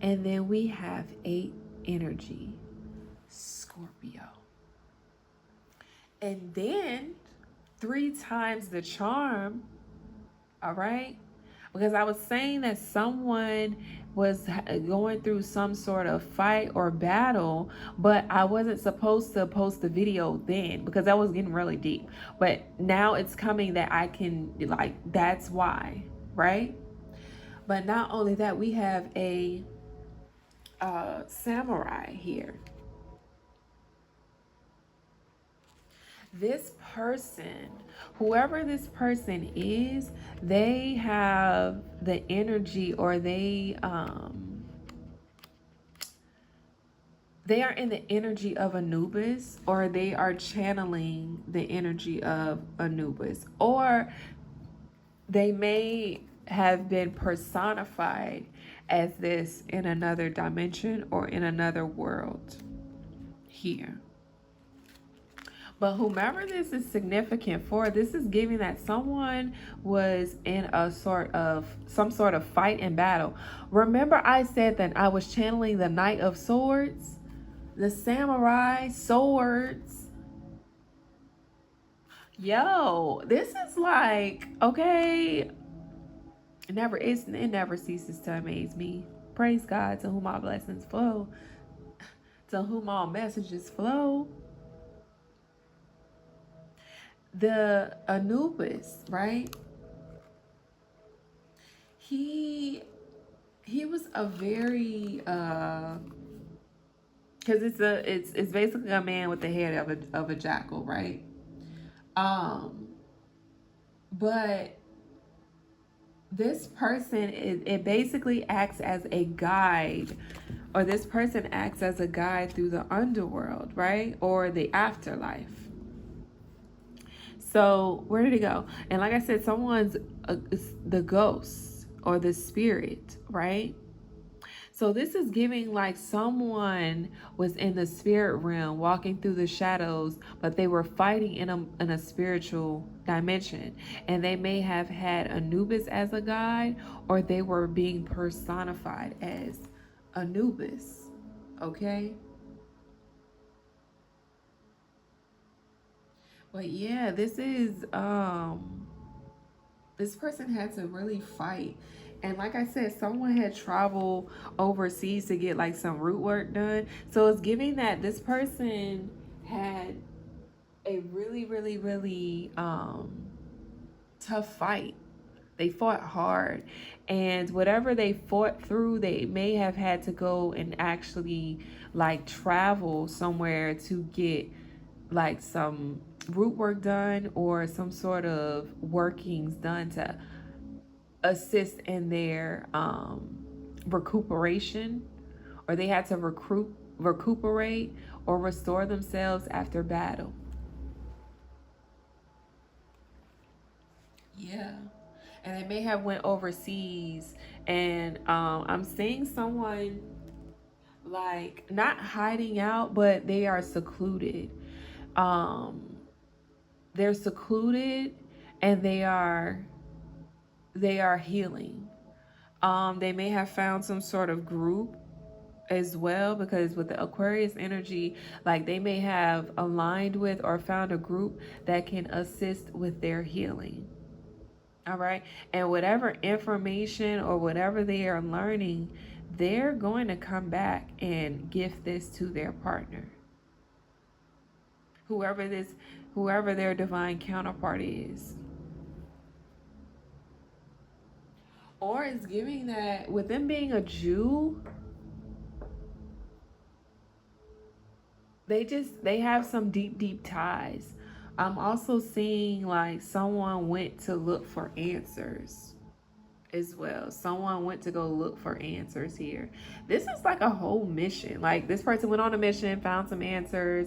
Speaker 1: And then we have 8 energy, Scorpio. And then 3 times the charm, all right? Because I was saying that someone was going through some sort of fight or battle, but I wasn't supposed to post the video then because that was getting really deep. But now it's coming that I can, like, that's why, right? But not only that, we have a samurai here. This person, whoever this person is, they have the energy, or they are in the energy of Anubis, or they are channeling the energy of Anubis, or they may have been personified as this in another dimension or in another world here. But whomever this is significant for, this is giving that someone was in a sort of some sort of fight and battle. Remember, I said that I was channeling the Knight of Swords, the samurai swords. Yo, this is like, okay, it never ceases to amaze me. Praise God, to whom all blessings flow, to whom all messages flow. The Anubis, right? He he was a very because it's basically a man with the head of a jackal, right? Um, but this person it basically acts as a guide, or this person acts as a guide through the underworld, right? Or the afterlife. So where did it go? And like I said, someone's the ghost or the spirit, right? So this is giving like someone was in the spirit realm walking through the shadows, but they were fighting in a spiritual dimension. And they may have had Anubis as a guide, or they were being personified as Anubis. Okay? But yeah, this person had to really fight. And like I said, someone had traveled overseas to get like some root work done. So it's giving that this person had a really, really, really tough fight. They fought hard. And whatever they fought through, they may have had to go and actually like travel somewhere to get like some root work done or some sort of workings done to assist in their recuperation, or they had to recuperate or restore themselves after battle. Yeah. And they may have went overseas, and I'm seeing someone like not hiding out, but they are secluded. Um, they're secluded, and they are healing. They may have found some sort of group as well, because with the Aquarius energy, like they may have aligned with or found a group that can assist with their healing. All right. And whatever information or whatever they are learning, they're going to come back and gift this to their partner. Whoever their divine counterpart is. Or it's giving that with them being a Jew, they have some deep ties. I'm also seeing like someone went to look for answers as well. Someone went to go look for answers here. This is like a whole mission. Like this person went on a mission, found some answers,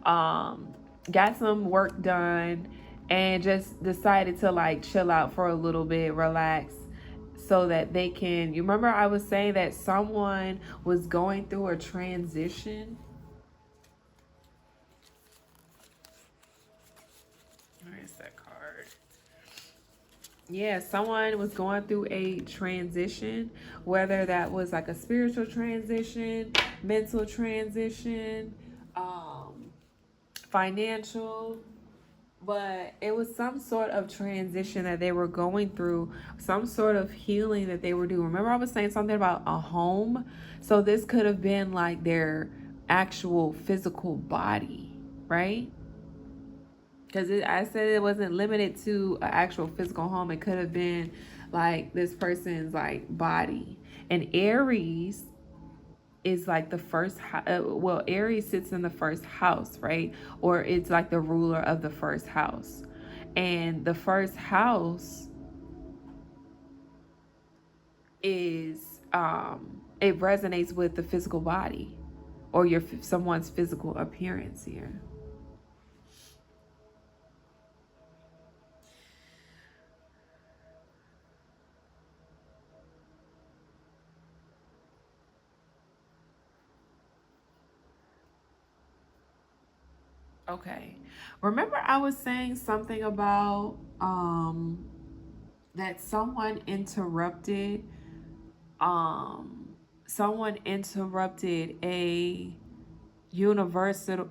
Speaker 1: um, got some work done, and just decided to like chill out for a little bit, relax, so that they can. You remember I was saying that someone was going through a transition. Where's that card? Yeah, someone was going through a transition, whether that was like a spiritual transition, mental transition, um, financial, but it was some sort of transition that they were going through, some sort of healing that they were doing. Remember, I was saying something about a home? So this could have been like their actual physical body, right? Because I said it wasn't limited to an actual physical home. It could have been like this person's like body. And Aries is like the first, well, Aries sits in the first house, right? Or it's like the ruler of the first house. And the first house is, it resonates with the physical body or someone's physical appearance here. Okay. Remember I was saying something about that um someone interrupted a universal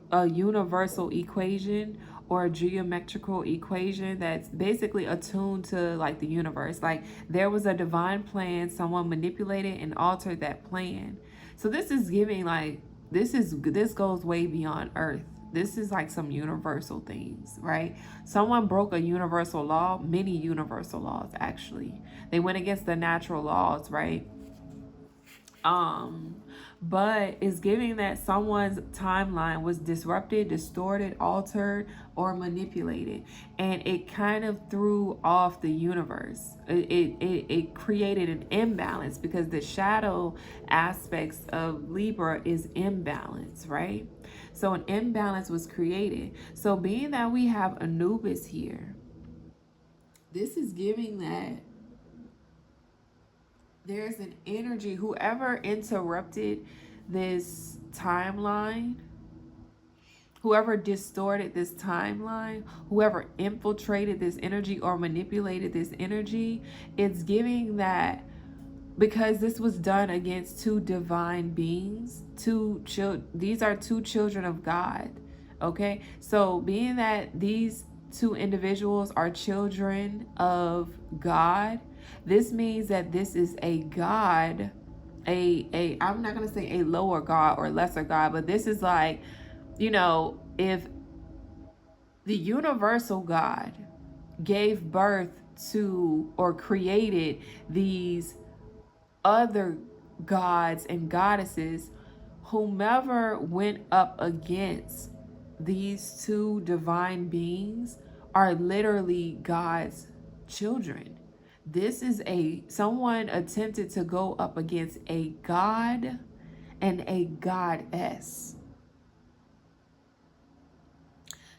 Speaker 1: equation or a geometrical equation that's basically attuned to like the universe. Like there was a divine plan, someone manipulated and altered that plan. So this is giving like this goes way beyond earth. This is like some universal things, right? Someone broke a universal law, many universal laws actually. They went against the natural laws, right? um but it's giving that someone's timeline was disrupted, distorted, altered, or manipulated, and it kind of threw off the universe. It created an imbalance because the shadow aspects of Libra is imbalance, right? So an imbalance was created. So being that we have Anubis here, this is giving that there's an energy, whoever interrupted this timeline, whoever distorted this timeline, whoever infiltrated this energy or manipulated this energy, it's giving that because this was done against two divine beings, these are two children of God. Okay, so being that these two individuals are children of God, this means that this is a God, a I'm not gonna say a lower God or lesser God, but this is like, if the universal God gave birth to or created these other gods and goddesses, whomever went up against these two divine beings are literally God's children. This is someone attempted to go up against a god and a goddess.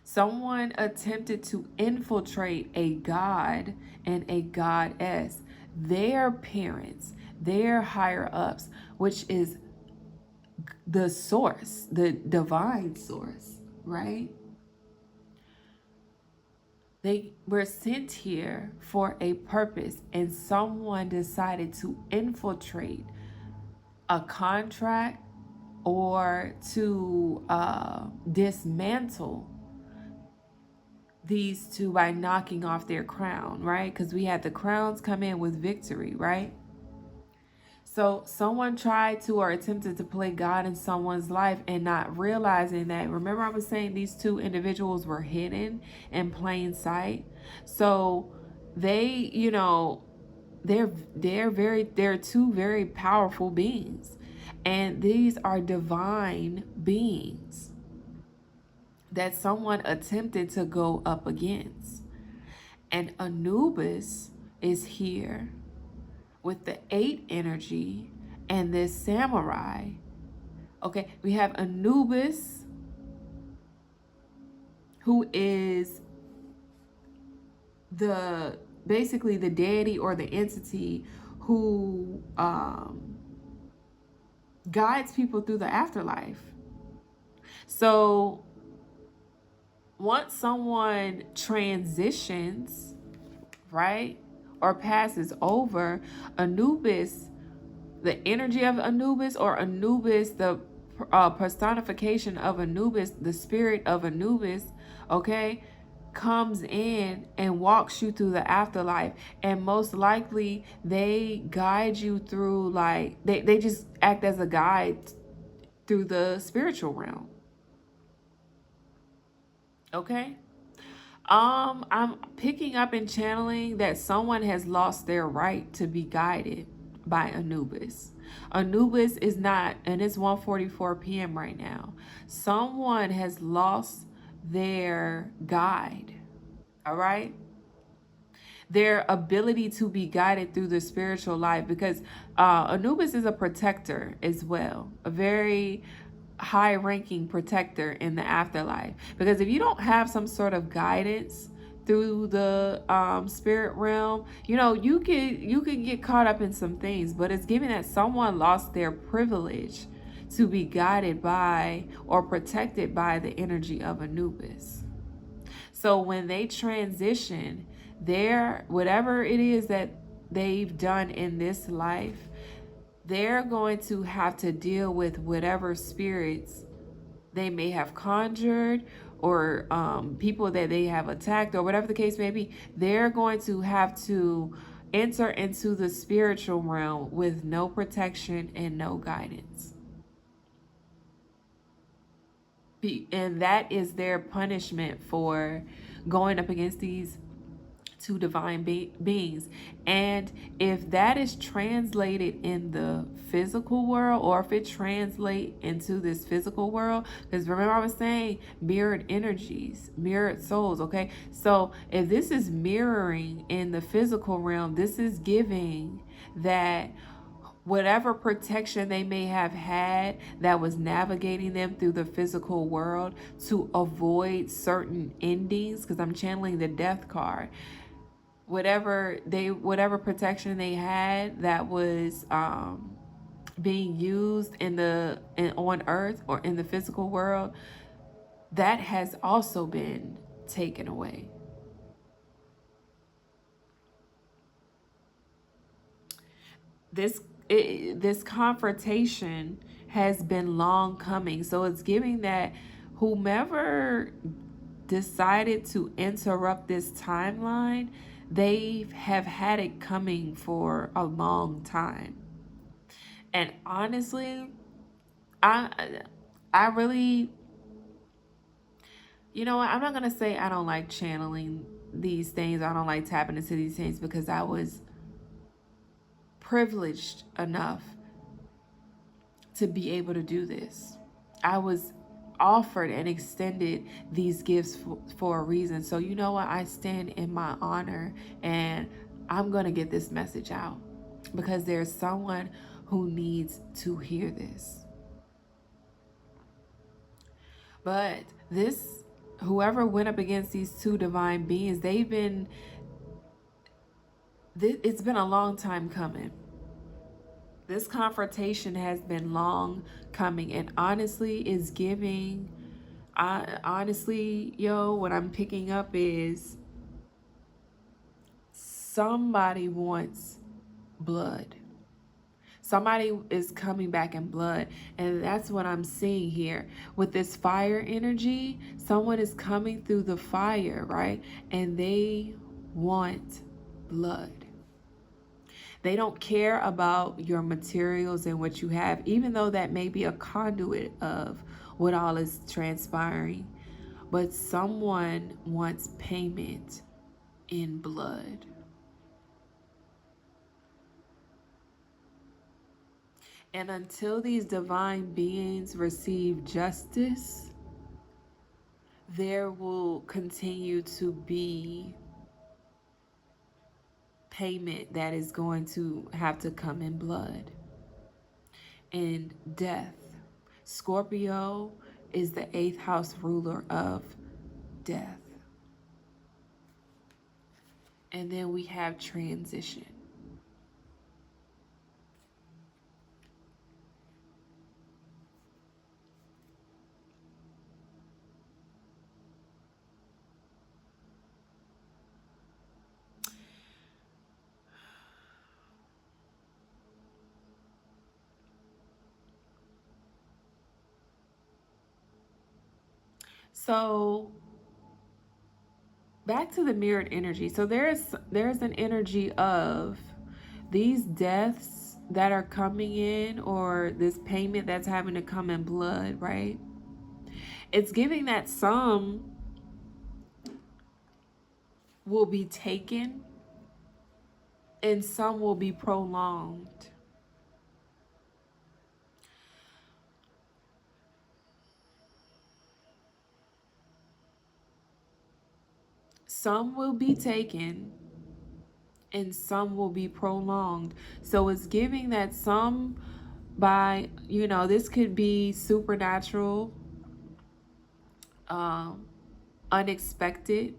Speaker 1: Someone attempted to infiltrate a god and a goddess, their parents, their higher ups, which is the source, the divine source, right? They were sent here for a purpose, and someone decided to infiltrate a contract or to dismantle these two by knocking off their crown, right? Because we had the crowns come in with victory, right? So someone tried to or attempted to play God in someone's life and not realizing that. Remember I was saying these two individuals were hidden in plain sight. So they, they're two very powerful beings. And these are divine beings that someone attempted to go up against. And Anubis is here with the 8 energy and this samurai. Okay, we have Anubis, who is basically the deity or the entity who guides people through the afterlife. So once someone transitions, right, or passes over, Anubis, the energy of Anubis, or Anubis, the personification of Anubis, the spirit of Anubis, okay, comes in and walks you through the afterlife. And most likely they guide you through, like, they just act as a guide through the spiritual realm. Okay? I'm picking up and channeling that someone has lost their right to be guided by Anubis. Anubis is not, and it's 1:44 p.m. right now. Someone has lost their guide. All right? Their ability to be guided through the spiritual life, because Anubis is a protector as well. A very high-ranking protector in the afterlife, because if you don't have some sort of guidance through the spirit realm, you could get caught up in some things. But it's given that someone lost their privilege to be guided by or protected by the energy of Anubis. So when they transition, their whatever it is that they've done in this life, they're going to have to deal with whatever spirits they may have conjured, or people that they have attacked, or whatever the case may be. They're going to have to enter into the spiritual realm with no protection and no guidance. And that is their punishment for going up against these two divine beings. And if that is translated in the physical world, or if it translates into this physical world, because remember I was saying mirrored energies, mirrored souls, okay? So if this is mirroring in the physical realm, this is giving that whatever protection they may have had that was navigating them through the physical world to avoid certain endings, because I'm channeling the death card. Whatever protection they had that was being used on earth or in the physical world, that has also been taken away. This confrontation has been long coming. So it's giving that whomever decided to interrupt this timeline, they have had it coming for a long time. And honestly, I really, you know what, I'm not gonna say I don't like channeling these things, I don't like tapping into these things, because I was privileged enough to be able to do this. I was offered and extended these gifts for a reason. So you know what, I stand in my honor, and I'm gonna get this message out, because there's someone who needs to hear this. But whoever went up against these two divine beings, it's been a long time coming. This confrontation has been long coming, and honestly is giving, what I'm picking up is somebody wants blood. Somebody is coming back in blood, and that's what I'm seeing here. With this fire energy, someone is coming through the fire, right? And they want blood. They don't care about your materials and what you have, even though that may be a conduit of what all is transpiring. But someone wants payment in blood. And until these divine beings receive justice, there will continue to be payment that is going to have to come in blood and death. Scorpio is the 8th house ruler of death. And then we have transition. So back to the mirrored energy. So there's an energy of these deaths that are coming in, or this payment that's having to come in blood, right? It's giving that some will be taken and some will be prolonged. Some will be taken and some will be prolonged. So it's giving that some by, this could be supernatural, unexpected,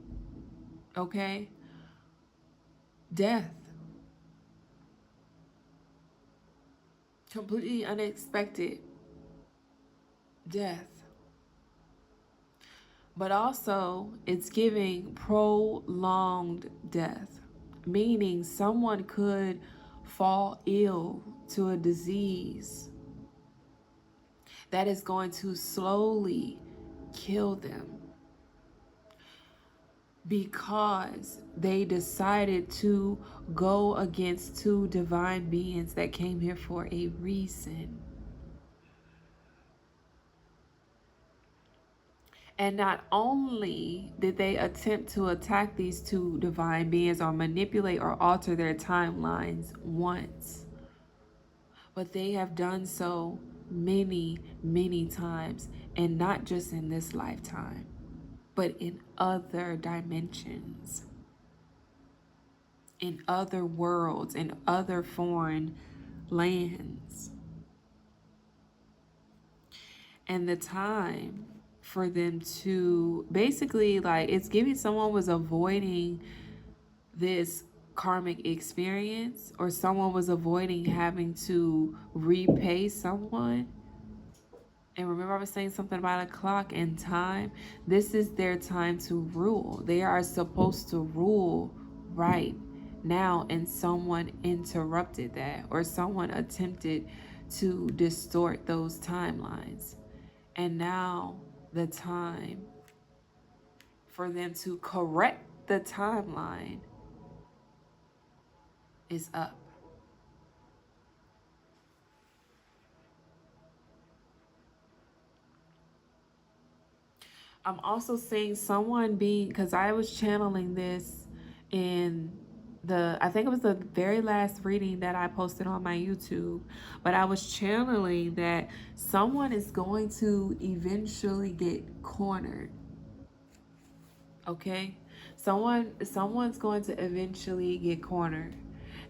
Speaker 1: okay? Death. Completely unexpected. death. But also, it's giving prolonged death, meaning someone could fall ill to a disease that is going to slowly kill them because they decided to go against two divine beings that came here for a reason. And not only did they attempt to attack these two divine beings or manipulate or alter their timelines once, but they have done so many, many times, and not just in this lifetime, but in other dimensions, in other worlds, in other foreign lands. And the time for them to basically, like, it's giving someone was avoiding this karmic experience, or someone was avoiding having to repay someone. And remember, I was saying something about a clock and time. This is their time to rule. They are supposed to rule right now, and someone interrupted that, or someone attempted to distort those timelines. And now the time for them to correct the timeline is up. I'm also seeing someone being, because I was channeling this in I think it was the very last reading that I posted on my YouTube, but I was channeling that someone is going to eventually get cornered. Okay? Someone's going to eventually get cornered.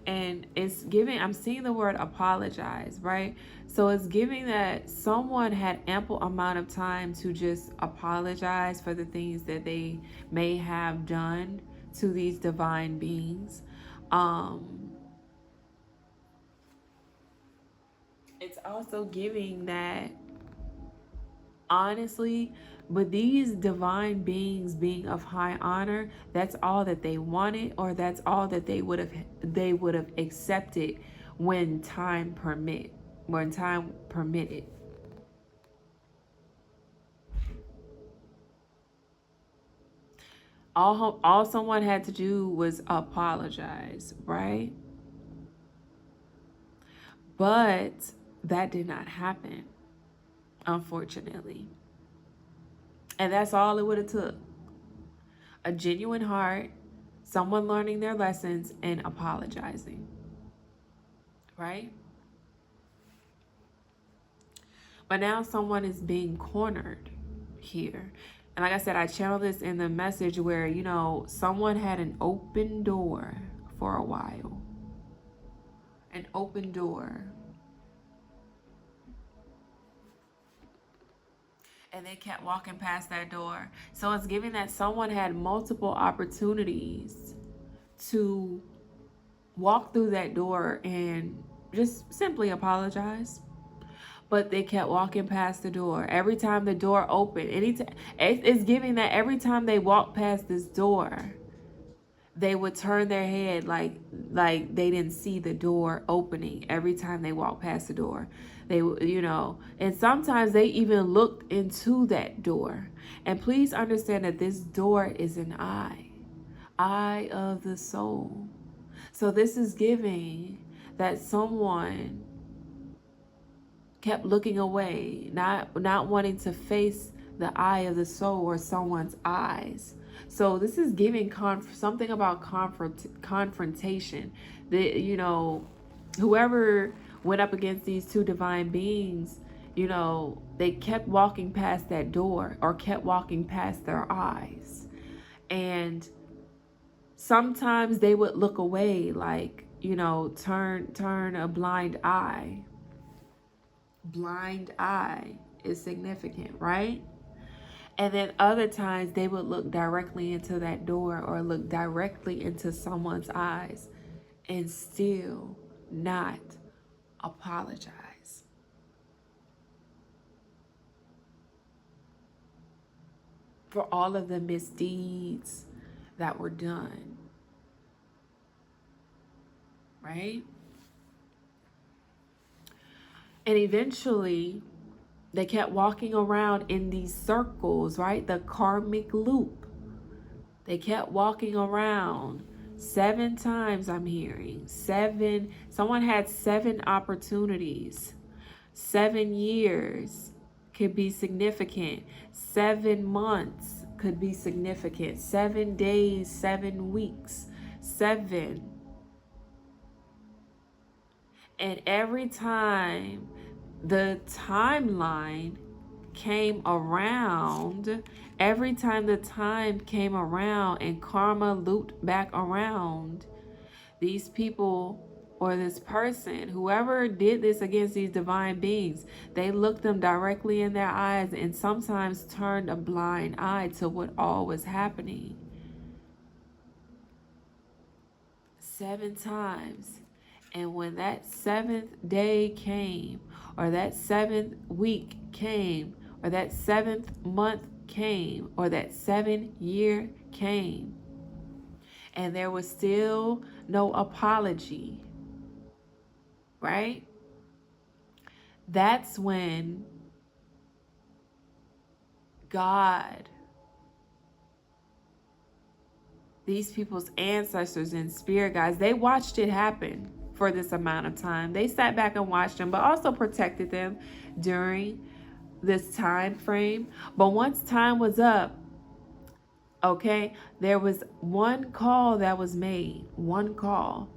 Speaker 1: And it's giving, I'm seeing the word apologize, right? So it's giving that someone had ample amount of time to just apologize for the things that they may have done to these divine beings. It's also giving that, honestly, but these divine beings being of high honor, that's all that they wanted, or that's all that they would have accepted when time permitted. All someone had to do was apologize, right? But that did not happen, unfortunately. And that's all it would have took. A genuine heart, someone learning their lessons, and apologizing, right? But now someone is being cornered here. And like I said, I channeled this in the message where, you know, someone had an open door for a while. An open door. And they kept walking past that door. So it's giving that someone had multiple opportunities to walk through that door and just simply apologize. But they kept walking past the door. Every time the door opened, it's giving that every time they walked past this door, they would turn their head like they didn't see the door opening. Every time they walked past the door, they, you know, and sometimes they even looked into that door. And please understand that this door is an eye of the soul. So this is giving that someone kept looking away, not wanting to face the eye of the soul or someone's eyes. So this is giving something about confrontation. You know, whoever went up against these two divine beings, you know, they kept walking past that door, or kept walking past their eyes. And sometimes they would look away, like, you know, turn a blind eye. Blind eye is significant, right? And then other times they would look directly into that door, or look directly into someone's eyes, and still not apologize. for all of the misdeeds that were done, right? And eventually, they kept walking around in these circles, right? The karmic loop. They kept walking around 7 times, I'm hearing. 7. Someone had 7 opportunities. 7 years could be significant. 7 months could be significant. 7 days, 7 weeks, 7. And every time the timeline came around, every time the time came around and karma looped back around, these people or this person, whoever did this against these divine beings, they looked them directly in their eyes and sometimes turned a blind eye to what all was happening. 7 times. And when that 7th day came, or that 7th week came, or that 7th month came, or that 7th year came, and there was still no apology, right? That's when God, these people's ancestors and spirit guides, they watched it happen for this amount of time. They sat back and watched them, but also protected them during this time frame. But once time was up, okay, there was one call that was made, one call.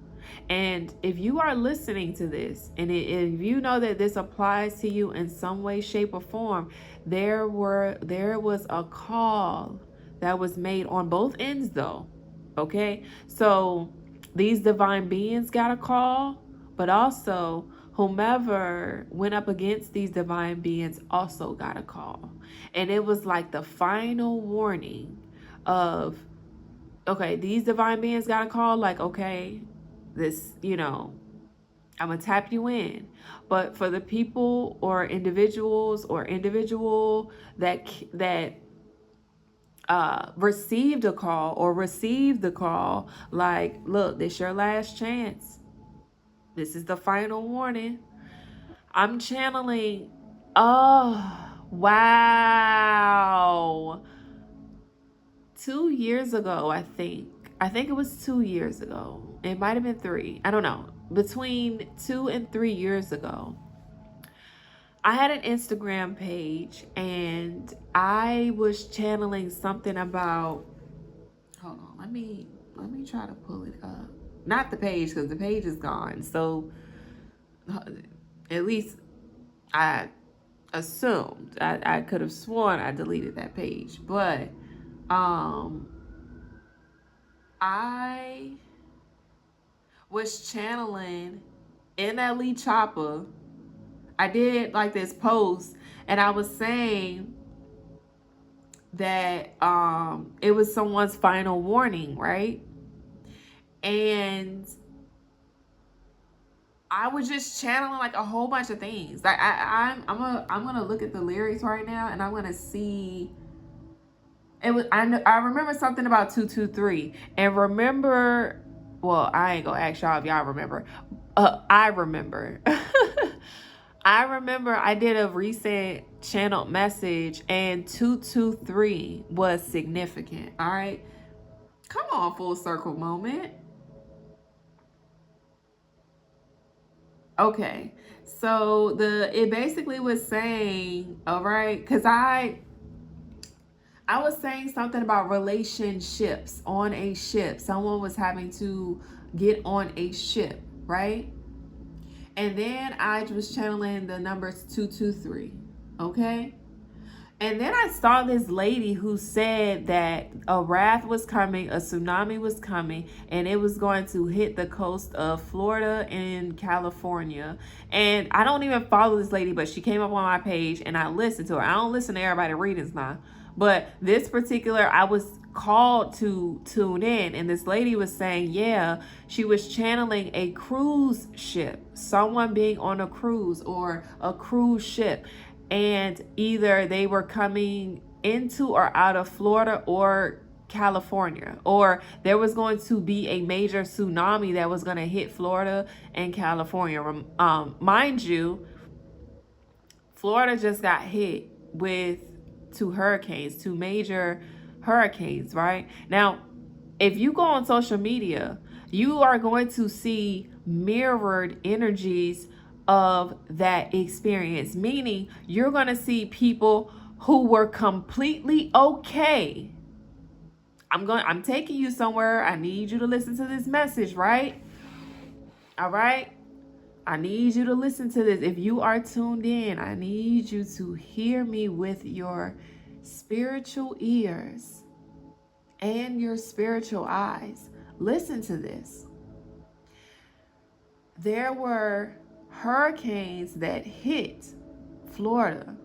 Speaker 1: And if you are listening to this, and if you know that this applies to you in some way, shape, or form, there was a call that was made on both ends, though. Okay, so these divine beings got a call, but also whomever went up against these divine beings also got a call. And it was like the final warning of, okay, these divine beings got a call, like, okay, this, I'm gonna tap you in. But for the people or individuals or individual that received a call or received the call, like, look, this your last chance. This is the final warning. I'm channeling. Oh, wow. 2 years ago, I think it was 2 years ago. It might have been 3. I don't know. Between 2 and 3 years ago, I had an Instagram page and I was channeling something about, hold on, let me try to pull it up. Not the page, because the page is gone. So at least I assumed, I could have sworn I deleted that page, but I was channeling NLE Choppa. I did like this post and I was saying that it was someone's final warning, right? And I was just channeling like a whole bunch of things. Like I'm gonna look at the lyrics right now and I'm gonna see. It was, I remember something about 223 and remember, well, I ain't gonna ask y'all if y'all remember. I remember. I remember I did a recent channeled message and 223 was significant. All right. Come on, full circle moment. Okay. So it basically was saying, all right, because I was saying something about relationships on a ship. Someone was having to get on a ship, right? And then I was channeling the numbers 223, okay? And then I saw this lady who said that a wrath was coming, a tsunami was coming, and it was going to hit the coast of Florida and California. And I don't even follow this lady, but she came up on my page and I listened to her. I don't listen to everybody's readings now. But this particular, I was called to tune in, and this lady was saying, yeah, she was channeling a cruise ship, someone being on a cruise or a cruise ship, and either they were coming into or out of Florida or California, or there was going to be a major tsunami that was going to hit Florida and California. Mind you, Florida just got hit with two major hurricanes, right? Now, if you go on social media, you are going to see mirrored energies of that experience, meaning you're going to see people who were completely okay. I'm taking you somewhere. I need you to listen to this message, right? All right? I need you to listen to this. If you are tuned in, I need you to hear me with your spiritual ears and your spiritual eyes. Listen to this. There were hurricanes that hit Florida.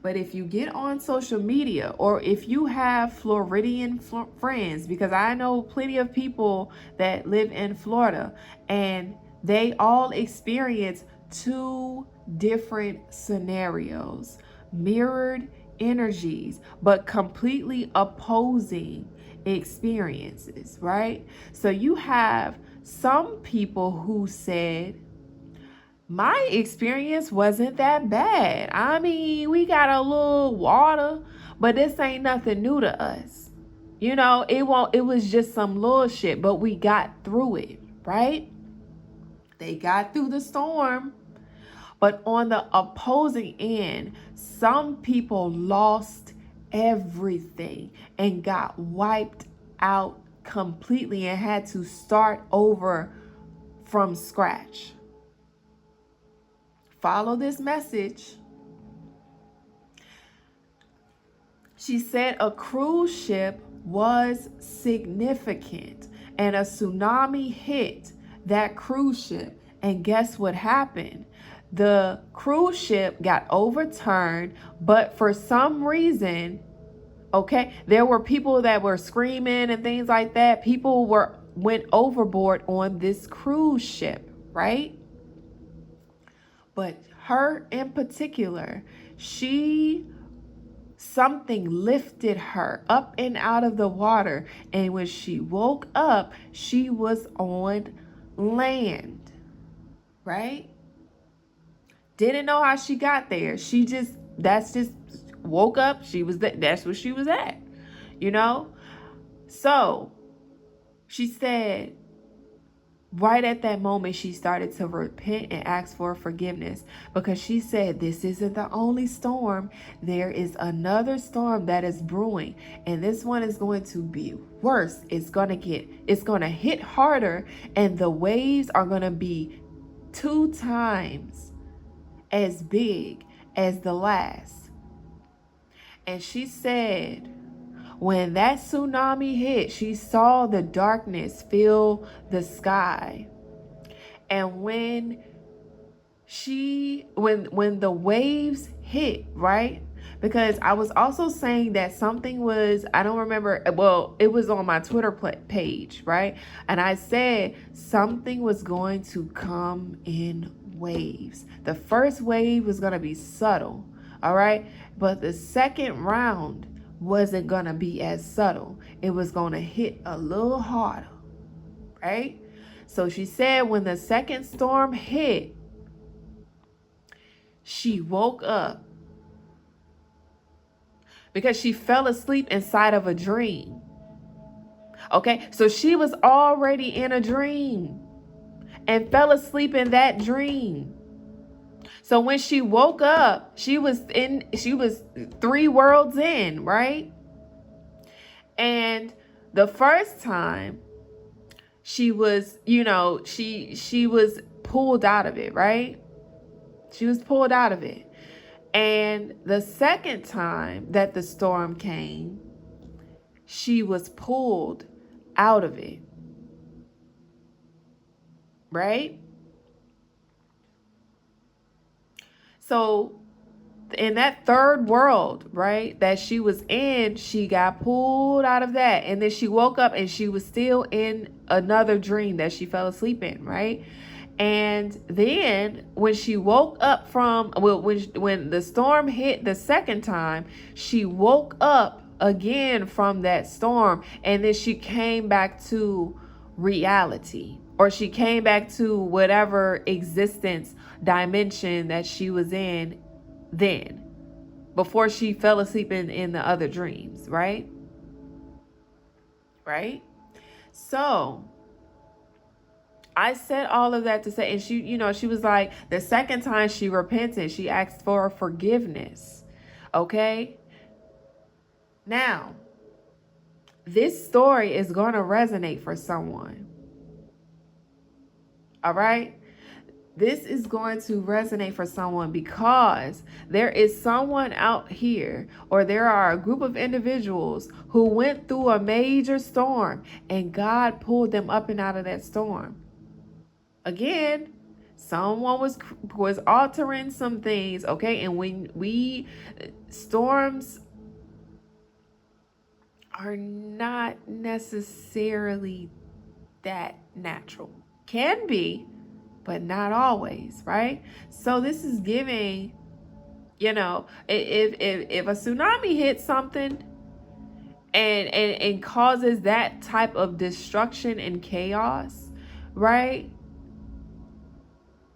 Speaker 1: But if you get on social media, or if you have Floridian friends, because I know plenty of people that live in Florida, and they all experience two different scenarios, mirrored energies, but completely opposing experiences, right? So you have some people who said, my experience wasn't that bad. I mean, we got a little water, but this ain't nothing new to us. You know, it was just some little shit, but we got through it, right? They got through the storm. But on the opposing end, some people lost everything and got wiped out completely and had to start over from scratch. Follow this message. She said a cruise ship was significant and a tsunami hit that cruise ship. And guess what happened? The cruise ship got overturned, but for some reason, okay, there were people that were screaming and things like that. People went overboard on this cruise ship, right? But her in particular, something lifted her up and out of the water. And when she woke up, she was on land, right? Didn't know how she got there. That's just woke up. That's where she was at, you know? So she said, right at that moment, she started to repent and ask for forgiveness, because she said, this isn't the only storm. There is another storm that is brewing, and this one is going to be worse. It's going to hit harder, and the waves are going to be 2 times as big as the last. And she said, when that tsunami hit, she saw the darkness fill the sky. And when the waves hit, right? Because I was also saying that something was, I don't remember, well, it was on my Twitter page, right? And I said something was going to come in waves. The first wave was going to be subtle, all right? But the second round wasn't going to be as subtle. It was going to hit a little harder, right? So she said when the second storm hit, she woke up because she fell asleep inside of a dream. Okay, so she was already in a dream and fell asleep in that dream. So when she woke up, she was 3 worlds in, right? And the first time she was, she was pulled out of it, right? She was pulled out of it. And the second time that the storm came, she was pulled out of it, right? So in that third world, right, that she was in, she got pulled out of that. And then she woke up and she was still in another dream that she fell asleep in, right? And then when she woke up from, well, when the storm hit the second time, she woke up again from that storm, and then she came back to reality, or she came back to whatever existence dimension that she was in then, before she fell asleep in the other dreams, right? Right? So I said all of that to say, and she, she was like, the second time she repented, she asked for forgiveness. Okay? Now, this story is going to resonate for someone. All right? This is going to resonate for someone, because there is someone out here, or there are a group of individuals who went through a major storm, and God pulled them up and out of that storm. Again, someone was altering some things, okay? And when storms are not necessarily that natural. Can be, but not always, right? So this is giving, if a tsunami hits something and causes that type of destruction and chaos, right?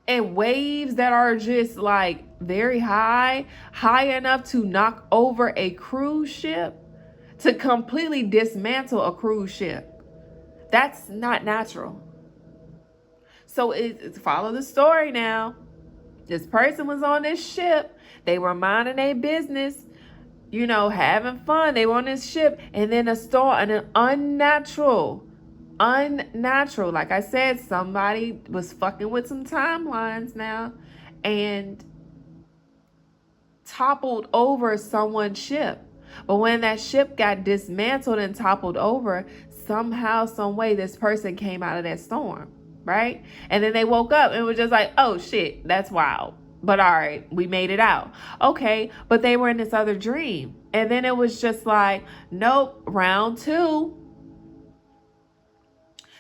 Speaker 1: And waves that are just like very high enough to knock over a cruise ship, to completely dismantle a cruise ship. That's not natural. So follow the story now. This person was on this ship. They were minding their business, having fun. They were on this ship, and then a storm, an unnatural, like I said, somebody was fucking with some timelines now and toppled over someone's ship. But when that ship got dismantled and toppled over, somehow, some way, this person came out of that storm, right? And then they woke up and was just like, oh shit, that's wild. But all right, we made it out. Okay, but they were in this other dream. And then it was just like, nope, round two.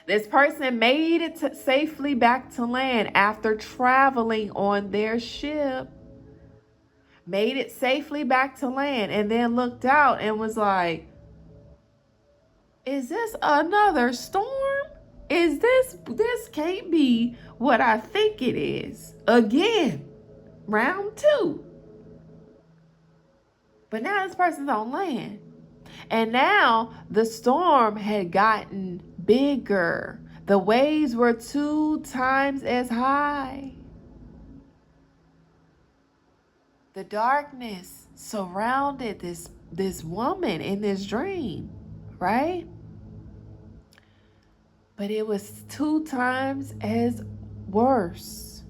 Speaker 1: This person made it safely back to land after traveling on their ship. Made it safely back to land, and then looked out and was like, is this another storm? This can't be what I think it is. Again, round two. But now this person's on land. And now the storm had gotten bigger. The waves were 2 times as high. The darkness surrounded this woman in this dream, right? But it was 2 times as worse.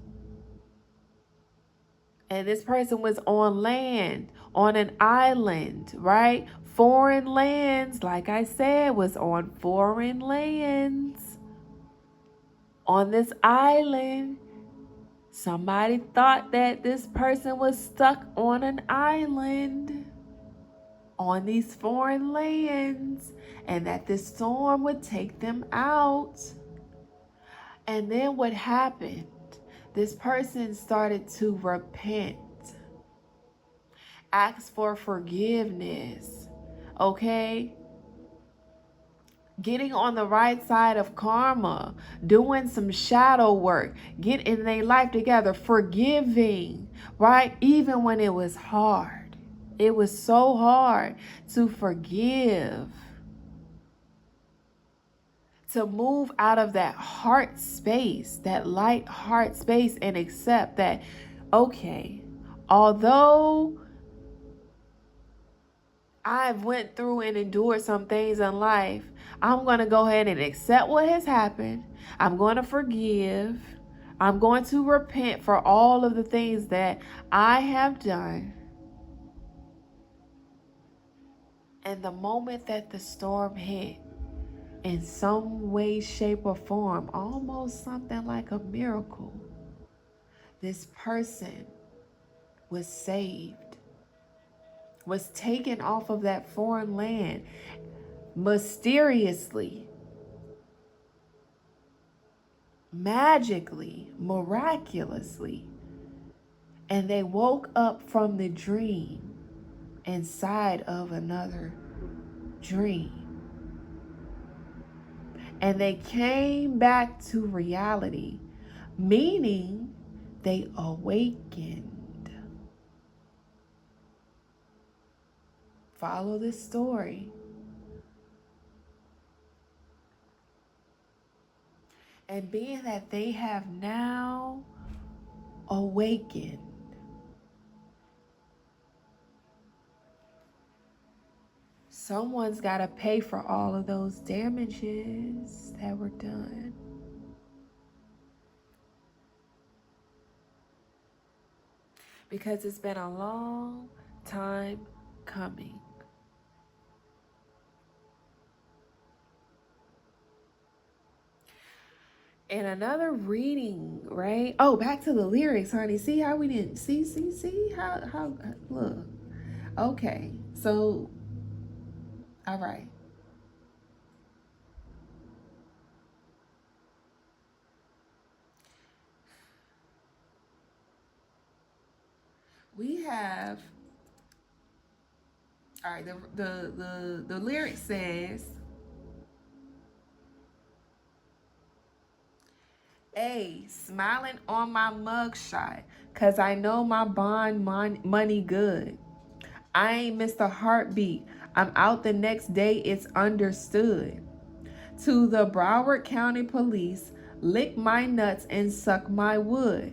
Speaker 1: And this person was on land, on an island, right? Foreign lands, like I said, was on foreign lands. On this island, somebody thought that this person was stuck on an island on these foreign lands, and that this storm would take them out. And then what happened? This person started to repent, ask for forgiveness, okay? Getting on the right side of karma, doing some shadow work, getting their life together, forgiving, right? Even when it was hard. It was so hard to forgive, to move out of that heart space, that light heart space, and accept that, okay, although I've went through and endured some things in life, I'm going to go ahead and accept what has happened. I'm going to forgive. I'm going to repent for all of the things that I have done. And the moment that the storm hit, in some way, shape, or form, almost something like a miracle, this person was saved, was taken off of that foreign land mysteriously. magically, miraculously, and they woke up from the dream inside of another dream. And they came back to reality, meaning they awakened. Follow this story. And being that they have now awakened, someone's got to pay for all of those damages that were done. Because it's been a long time coming. And another reading, right? Oh, back to the lyrics, honey. See how we didn't see how look. Okay. So all right. We have all right, the lyric says, A, smiling on my mugshot, cause I know my bond money good. I ain't missed a heartbeat. I'm out the next day, it's understood. To the Broward County Police, lick my nuts and suck my wood.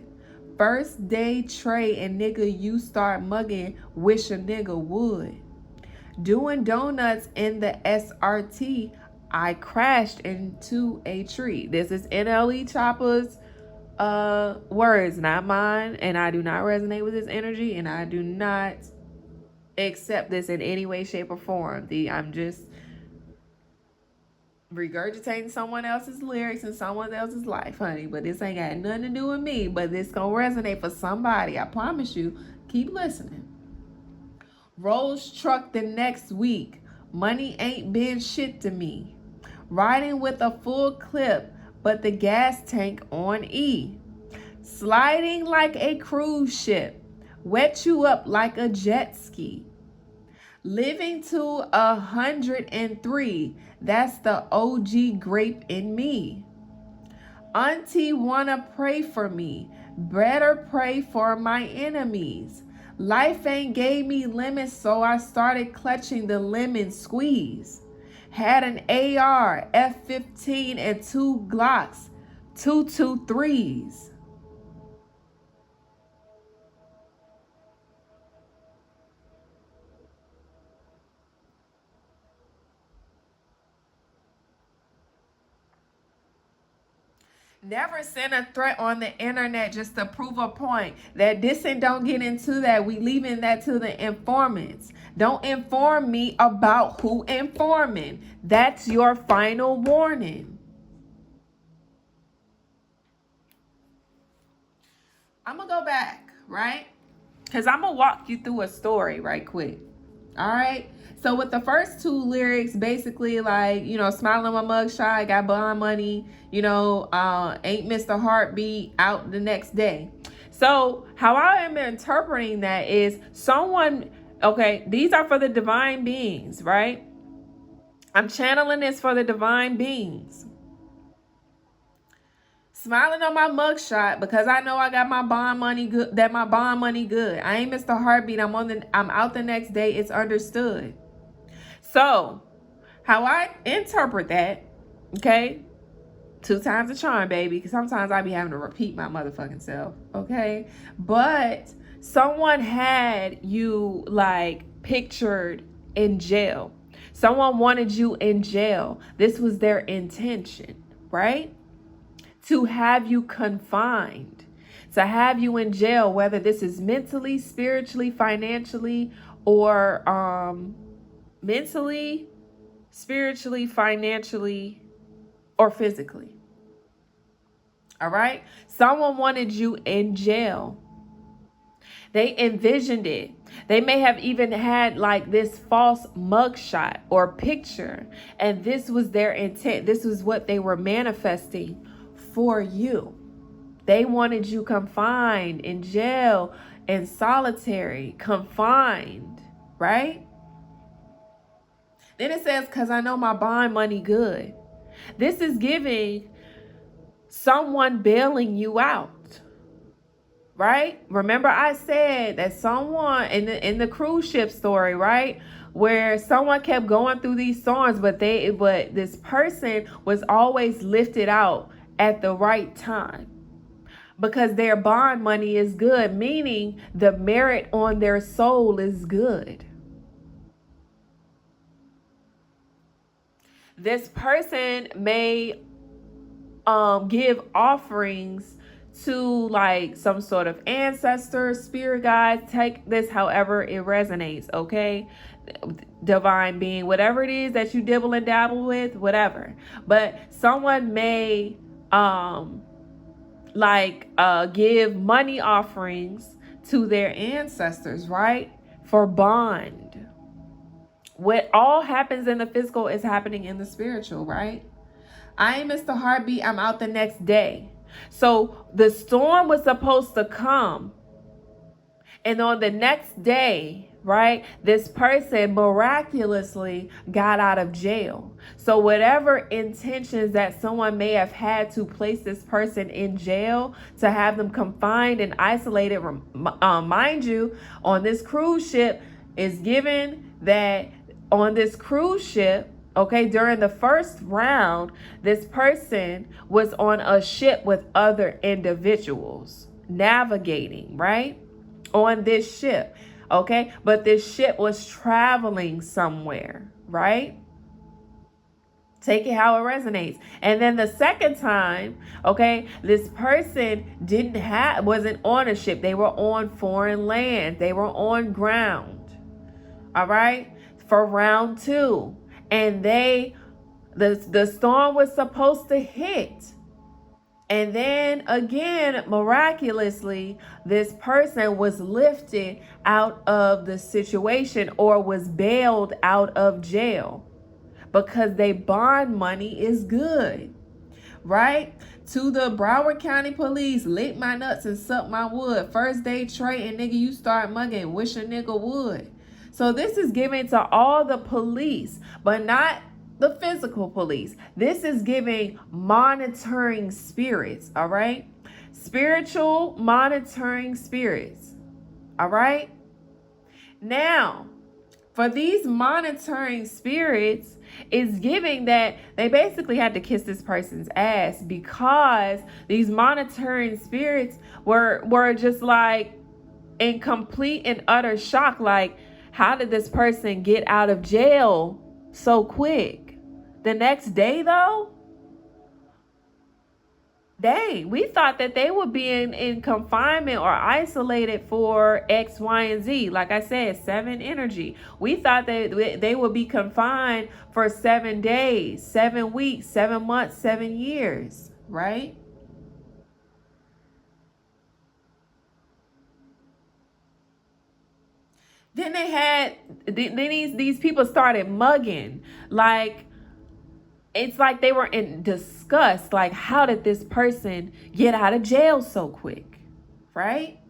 Speaker 1: First day Trey and nigga you start mugging, wish a nigga would. Doing donuts in the SRT, I crashed into a tree. This is NLE Choppa's words, not mine, and I do not resonate with this energy, and I do not accept this in any way, shape, or form. I'm just regurgitating someone else's lyrics in someone else's life, honey, but this ain't got nothing to do with me, but this gonna resonate for somebody. I promise you. Keep listening. Rolls truck the next week. Money ain't been shit to me. Riding with a full clip, but the gas tank on E. Sliding like a cruise ship. Wet you up like a jet ski. Living to 103. That's the OG grape in me. Auntie wanna pray for me. Better pray for my enemies. Life ain't gave me lemons, so I started clutching the lemon squeeze. Had an AR, F-15, and 2 Glocks, 223s. Never send a threat on the internet just to prove a point. That this and don't get into that. We leaving that to the informants. Don't inform me about who informing. That's your final warning. I'm going to go back, right? Because I'm going to walk you through a story right quick. All right. So with the first two lyrics, basically like, smiling on my mugshot, got bond money, ain't missed a heartbeat, out the next day. So how I am interpreting that is these are for the divine beings, right? I'm channeling this for the divine beings. Smiling on my mugshot because I know I got my bond money good, that my bond money good. I ain't missed a heartbeat. I'm out the next day. It's understood. So, how I interpret that, okay? 2 times a charm, baby, because sometimes I be having to repeat my motherfucking self, okay? But someone had you pictured in jail. Someone wanted you in jail. This was their intention, right? To have you confined, to have you in jail, whether this is mentally, spiritually, financially, or mentally, spiritually, financially, or physically. All right? Someone wanted you in jail. They envisioned it. They may have even had this false mugshot or picture, and this was their intent. This was what they were manifesting for you. They wanted you confined in jail and solitary, confined, right? Then it says, because I know my bond money good. This is giving someone bailing you out, right? Remember I said that someone in the cruise ship story, right? Where someone kept going through these storms, but this person was always lifted out at the right time because their bond money is good, meaning the merit on their soul is good. This person may give offerings to like some sort of ancestor, spirit guides. Take this however it resonates, okay? Divine being, whatever it is that you dibble and dabble with, whatever. But someone may give money offerings to their ancestors, right? For bond. What all happens in the physical is happening in the spiritual, right? I ain't Mr. Heartbeat. I'm out the next day. So the storm was supposed to come. And on the next day, right, this person miraculously got out of jail. So whatever intentions that someone may have had to place this person in jail, to have them confined and isolated, mind you, on this cruise ship is given that on this cruise ship, okay, during the first round, this person was on a ship with other individuals navigating, right? On this ship, okay? But this ship was traveling somewhere, right? Take it how it resonates. And then the second time, okay, this person wasn't on a ship. They were on foreign land. They were on ground, all right? For round 2. And the storm was supposed to hit. And then again, miraculously, this person was lifted out of the situation or was bailed out of jail because their bond money is good, right? To the Broward County Police, lick my nuts and suck my wood. First day trading, nigga, you start mugging, wish a nigga would. So this is given to all the police, but not the physical police. This is giving monitoring spirits, all right? Spiritual monitoring spirits, all right? Now, for these monitoring spirits, it's giving that they basically had to kiss this person's ass because these monitoring spirits were just like in complete and utter shock. Like, how did this person get out of jail so quick? The next day, though? Dang, we thought that they would be in confinement or isolated for X, Y, and Z. Like I said, 7 energy. We thought that they would be confined for 7 days, 7 weeks, 7 months, 7 years, right? Then these people started mugging. Like, it's like they were in disgust. Like, how did this person get out of jail so quick? Right?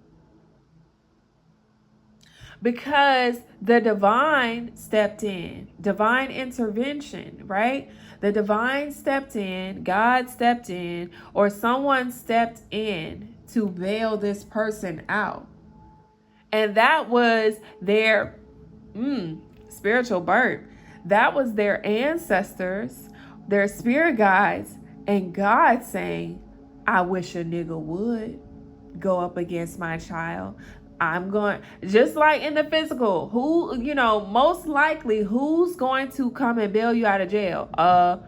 Speaker 1: Because the divine stepped in. Divine intervention, right? The divine stepped in, God stepped in, or someone stepped in to bail this person out. And that was their spiritual birth. That was their ancestors, their spirit guides, and God saying, I wish a nigga would go up against my child. I'm going, just like in the physical, most likely who's going to come and bail you out of jail? A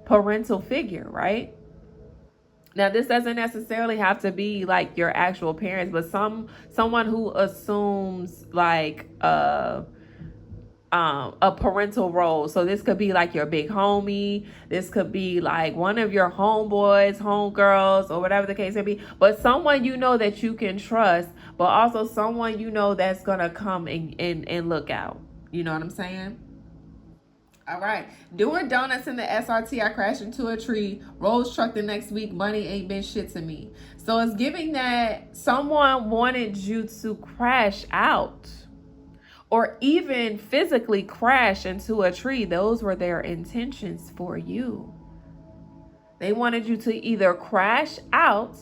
Speaker 1: parental figure, right? Now, this doesn't necessarily have to be like your actual parents, but someone who assumes like a parental role. So this could be like your big homie. This could be like one of your homeboys, homegirls, or whatever the case may be. But someone you know that you can trust, but also someone you know that's gonna come and look out. You know what I'm saying? All right. Doing donuts in the SRT, I crashed into a tree. Rolls truck the next week. Money ain't been shit to me. So it's giving that someone wanted you to crash out or even physically crash into a tree. Those were their intentions for you. They wanted you to either crash out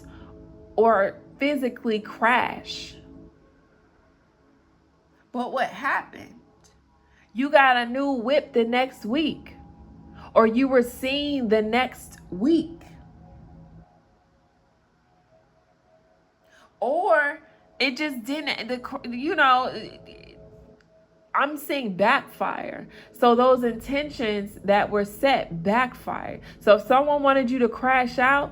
Speaker 1: or physically crash. But what happened? You got a new whip the next week, or you were seen the next week, or it just didn't, I'm seeing backfire. So those intentions that were set backfired. So if someone wanted you to crash out,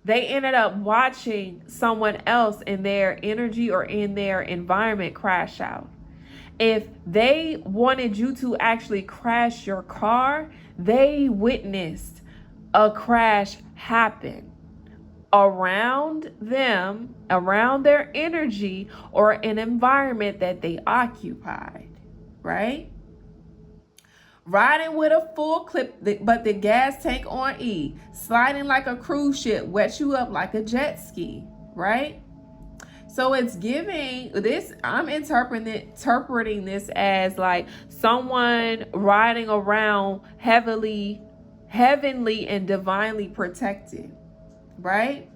Speaker 1: they ended up watching someone else in their energy or in their environment crash out. If they wanted you to actually crash your car, they witnessed a crash happen around them, around their energy or an environment that they occupied, right? Riding with a full clip, but the gas tank on E. Sliding like a cruise ship, wet you up like a jet ski, right? So it's giving this, I'm interpreting this as like someone riding around heavenly and divinely protected, right?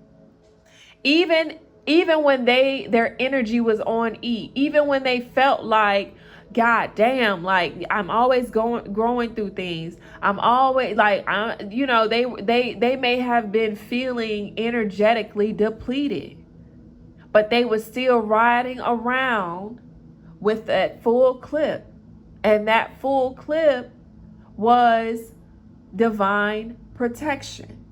Speaker 1: Even when their energy was on E, even when they felt like, God damn, like I'm always growing through things. I'm always like, they may have been feeling energetically depleted, but they were still riding around with that full clip. And that full clip was divine protection.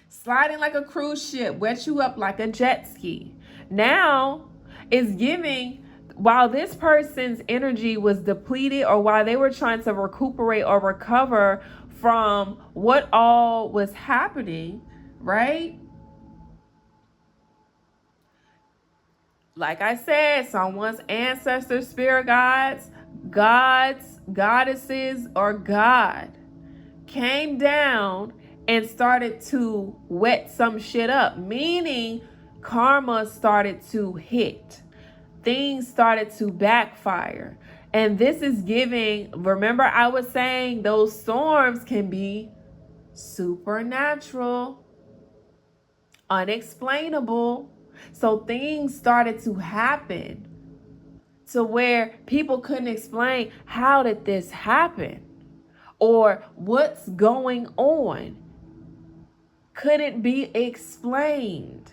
Speaker 1: Sliding like a cruise ship, wet you up like a jet ski. Now it's giving, while this person's energy was depleted or while they were trying to recuperate or recover from what all was happening, right? Like I said, someone's ancestors, spirit guides, goddesses, or God came down and started to wet some shit up, meaning karma started to hit. Things started to backfire. And this is giving, remember I was saying those storms can be supernatural, unexplainable. So things started to happen to where people couldn't explain, how did this happen? Or what's going on? Couldn't be explained,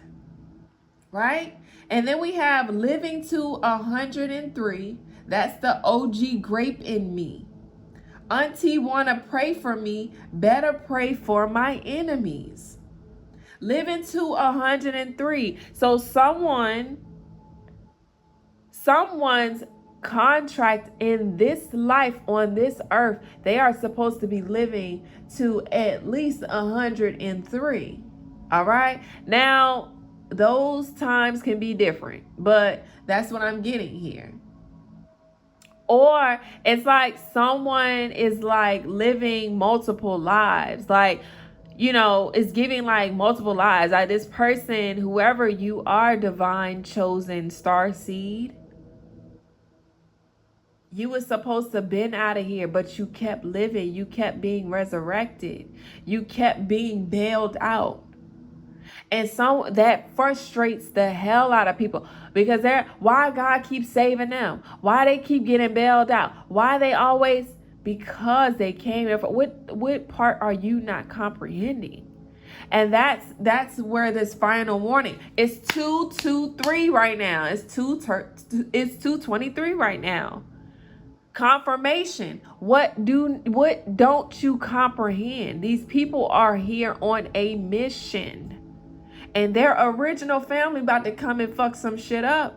Speaker 1: right? And then we have living to 103. That's the OG grape in me. Auntie wanna pray for me, better pray for my enemies. Living to 103. So someone's contract in this life on this earth, they are supposed to be living to at least 103. All right. Now, those times can be different, but that's what I'm getting here. Or it's like someone is like living multiple lives. Like, it's giving like multiple lives. Like this person, whoever you are, divine chosen star seed, you were supposed to been out of here, but you kept living. You kept being resurrected. You kept being bailed out. And so that frustrates the hell out of people, because why God keeps saving them? Why they keep getting bailed out? Why they always, because they came here for, what part are you not comprehending? And that's where this final warning. It's 2:23 right now. It's 2:23 right now. Confirmation. What don't you comprehend? These people are here on a mission. And their original family about to come and fuck some shit up.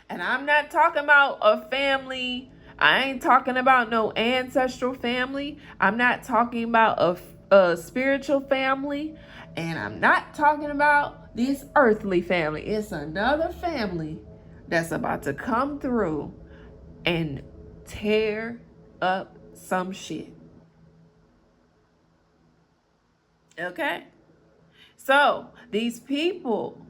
Speaker 1: And I'm not talking about a family. I ain't talking about no ancestral family. I'm not talking about a spiritual family. And I'm not talking about this earthly family. It's another family that's about to come through and tear up some shit. Okay? So these people,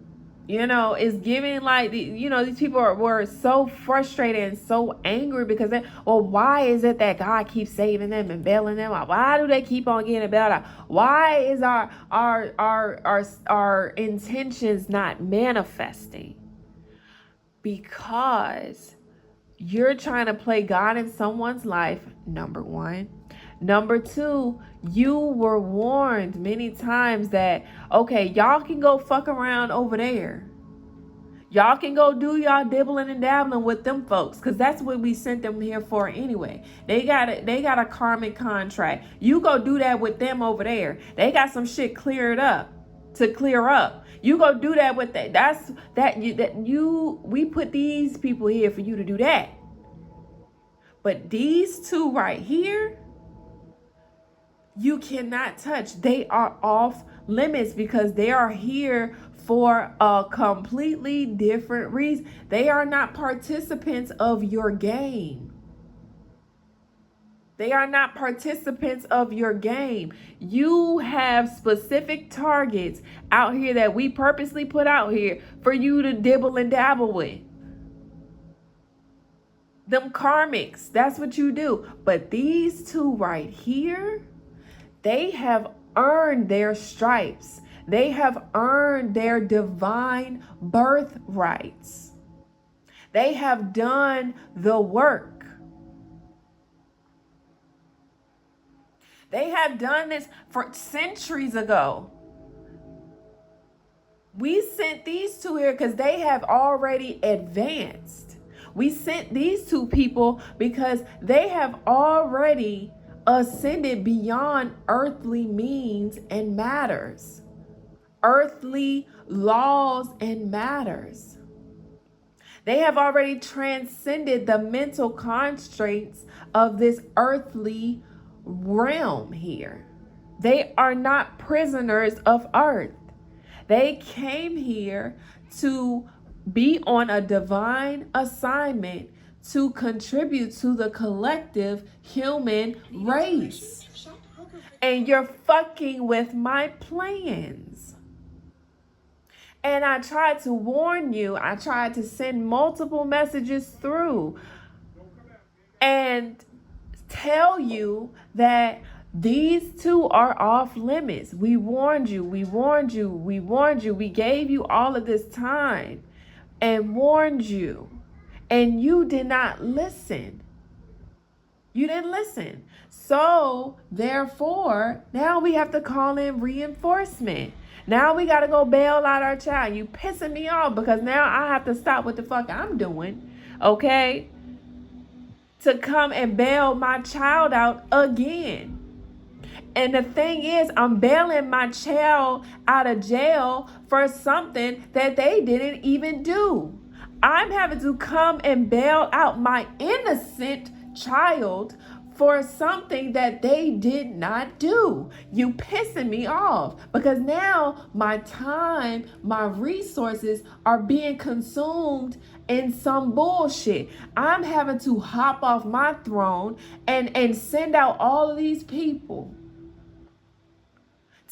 Speaker 1: is giving like, these people were so frustrated and so angry because why is it that God keeps saving them and bailing them out? Why do they keep on getting bailed out? Why is our intentions not manifesting? Because you're trying to play God in someone's life, number one. Number two, you were warned many times that, okay, y'all can go fuck around over there. Y'all can go do y'all dibbling and dabbling with them folks, because that's what we sent them here for anyway. They got a karmic contract. You go do that with them over there. They got some shit clear up. You go do that with that. We put these people here for you to do that. But these two right here, you cannot touch. They are off limits because they are here for a completely different reason. They are not participants of your game. They are not participants of your game. You have specific targets out here that we purposely put out here for you to dibble and dabble with. Them karmics, that's what you do. But these two right here, they have earned their stripes. They have earned their divine birthrights. They have done the work. They have done this for centuries ago. We sent these two here because they have already advanced. We sent these two people because they have already ascended beyond earthly means and matters, earthly laws and matters. They have already transcended the mental constraints of this earthly realm here. They are not prisoners of earth. They came here to be on a divine assignment to contribute to the collective human race. And you're fucking with my plans. And I tried to warn you. I tried to send multiple messages through and tell you that these two are off limits. We warned you. We gave you all of this time and warned you. And you did not listen. You didn't listen. So, therefore, now we have to call in reinforcement. Now we got to go bail out our child. You pissing me off because now I have to stop what the fuck I'm doing. Okay? To come and bail my child out again. And the thing is, I'm bailing my child out of jail for something that they didn't even do. I'm having to come and bail out my innocent child for something that they did not do. You pissing me off because now my time, my resources are being consumed in some bullshit. I'm having to hop off my throne and send out all of these people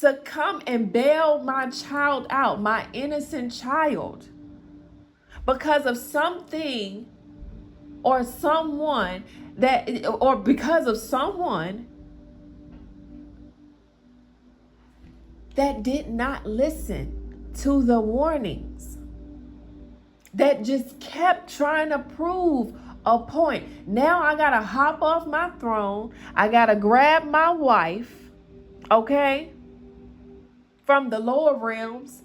Speaker 1: to come and bail my child out, my innocent child, because of something or someone because of someone that did not listen to the warnings, that just kept trying to prove a point. Now I gotta hop off my throne. I gotta grab my wife, okay, from the lower realms.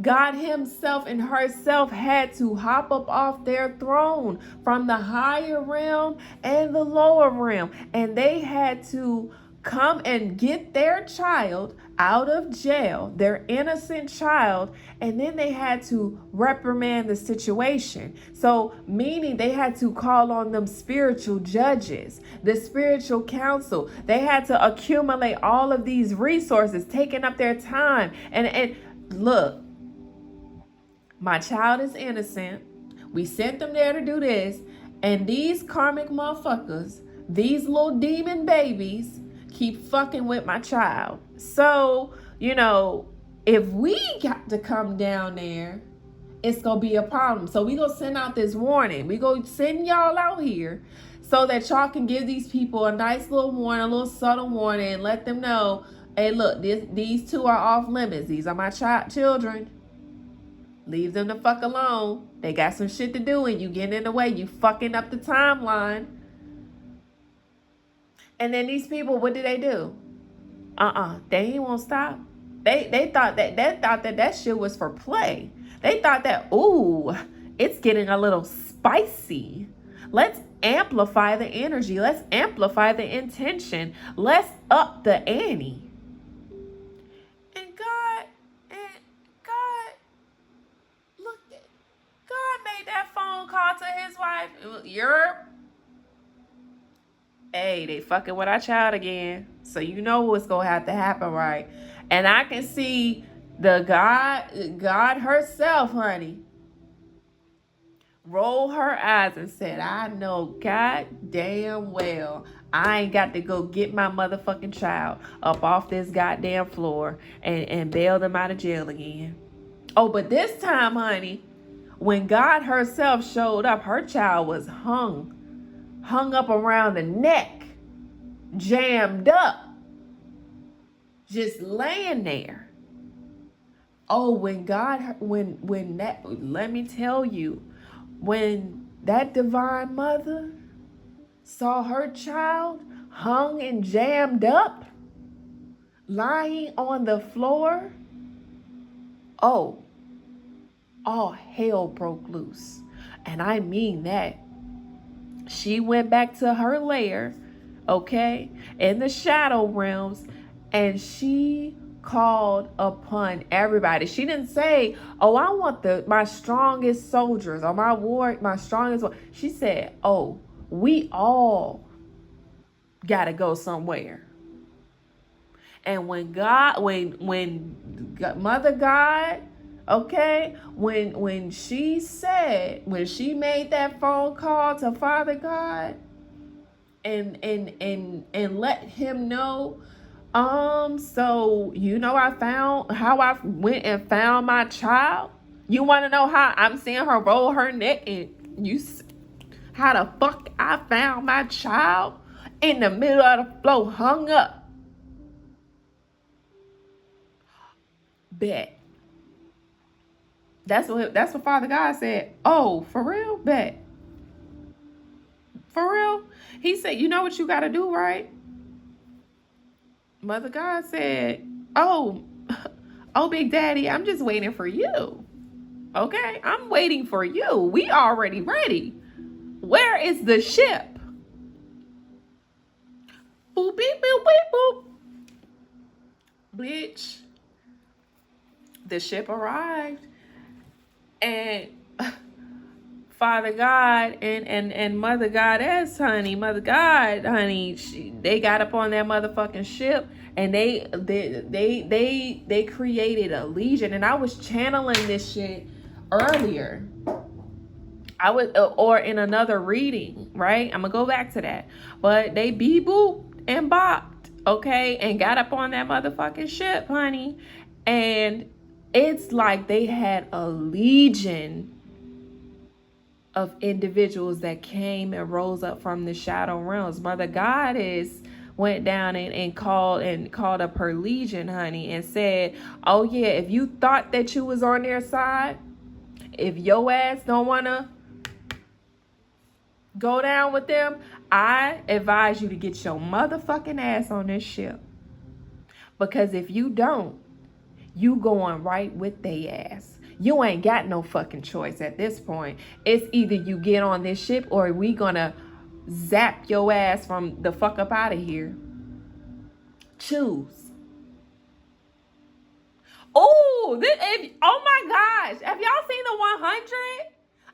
Speaker 1: God himself and herself had to hop up off their throne from the higher realm and the lower realm. And they had to come and get their child out of jail, their innocent child, and then they had to reprimand the situation. So, meaning they had to call on them spiritual judges, the spiritual council. They had to accumulate all of these resources, taking up their time. And look, my child is innocent. We sent them there to do this. And these karmic motherfuckers, these little demon babies, keep fucking with my child. So, if we got to come down there, it's gonna be a problem. So we gonna send out this warning. We gonna send y'all out here so that y'all can give these people a nice little warning, a little subtle warning, and let them know, hey, look, these two are off limits. These are my children. Leave them the fuck alone. They got some shit to do and you getting in the way. You fucking up the timeline. And then these people, what do? They ain't won't stop. They thought that shit was for play. They thought that, ooh, it's getting a little spicy. Let's amplify the energy. Let's amplify the intention. Let's up the ante. And God made that phone call to his wife. Hey, they fucking with our child again. So you know what's going to have to happen, right? And I can see the God herself, honey, roll her eyes and said, I know God damn well I ain't got to go get my motherfucking child up off this goddamn floor and bail them out of jail again. Oh, but this time, honey, when God herself showed up, her child was hung up around the neck, jammed up, just laying there. Oh, let me tell you, when that divine mother saw her child hung and jammed up, lying on the floor, all hell broke loose. And I mean that. She went back to her lair, okay, in the shadow realms, and she called upon everybody. She didn't say, oh, I want my strongest soldiers or my strongest. She said, oh, we all got to go somewhere. And when Mother God, okay, when she made that phone call to Father God and let him know, so I went and found my child. You want to know how I'm seeing her roll her neck and how the fuck I found my child in the middle of the floor, hung up? Bet. That's what Father God said. Oh, for real? Bet. For real? He said, you know what you got to do, right? Mother God said, oh, Big Daddy, I'm just waiting for you. Okay? I'm waiting for you. We already ready. Where is the ship? Boop, beep, boop, beep, boop. Bitch. The ship arrived. And Father God and Mother Goddess, honey, Mother God, honey, they got up on that motherfucking ship and they created a legion. And I was channeling this shit earlier. Or in another reading, right? I'm gonna go back to that. But they booped and bopped, okay, and got up on that motherfucking ship, honey, and it's like they had a legion of individuals that came and rose up from the shadow realms. Mother Goddess went down and called up her legion, honey, and said, oh yeah, if you thought that you was on their side, if your ass don't want to go down with them, I advise you to get your motherfucking ass on this ship. Because if you don't, you going right with they ass. You ain't got no fucking choice at this point. It's either you get on this ship or we gonna zap your ass from the fuck up out of here. Choose. Oh my gosh. Have y'all seen the 100?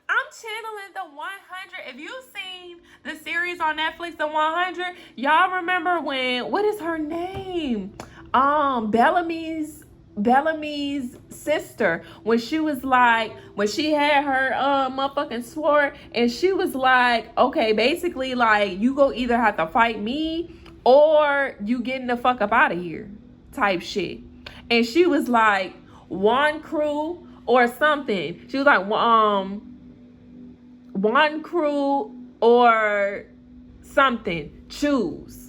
Speaker 1: I'm channeling the 100. If you've seen the series on Netflix, the 100, y'all remember what is her name? Bellamy's Bellamy's sister, when she had her motherfucking sword, and she was like, okay, basically like, you go either have to fight me or you getting the fuck up out of here type shit. And she was like, one crew or something. She was like, one crew or something, choose.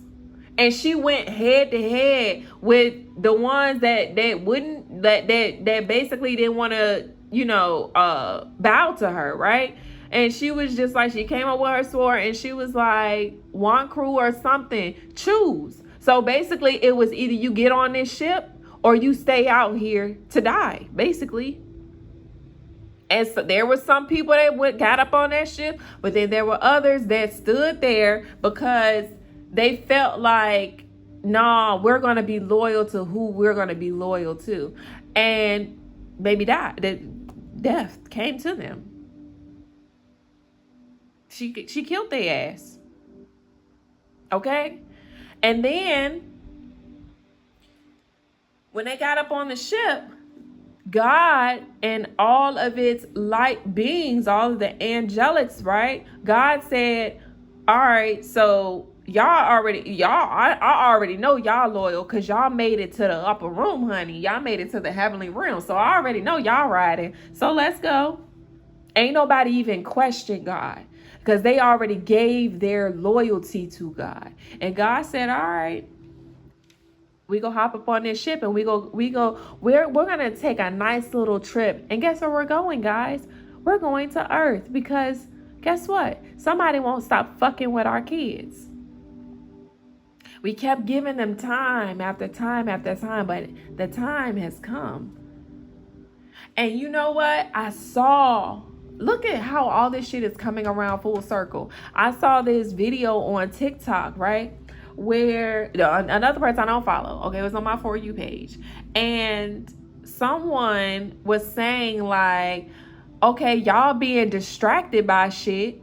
Speaker 1: And she went head to head with the ones that basically didn't want to, bow to her, right? And she was just like, she came up with her sword and she was like, one crew or something, choose. So basically it was either you get on this ship or you stay out here to die, basically. And so there were some people that got up on that ship, but then there were others that stood there because they felt like, nah, we're going to be loyal to who we're going to be loyal to. And baby died. Death came to them. She killed their ass. Okay? And then when they got up on the ship, God and all of its light beings, all of the angelics, right? God said, all right, so I already know y'all loyal because y'all made it to the upper room, honey. Y'all made it to the heavenly realm. So I already know y'all riding. So let's go. Ain't nobody even question God because they already gave their loyalty to God. And God said, all right, we go hop up on this ship and we're gonna take a nice little trip. And guess where we're going, guys? We're going to Earth because guess what? Somebody won't stop fucking with our kids. We kept giving them time after time after time, but the time has come. And you know what? Look at how all this shit is coming around full circle. I saw this video on TikTok, right? Where another person I don't follow, okay, it was on my For You page, and someone was saying like, okay, y'all being distracted by shit,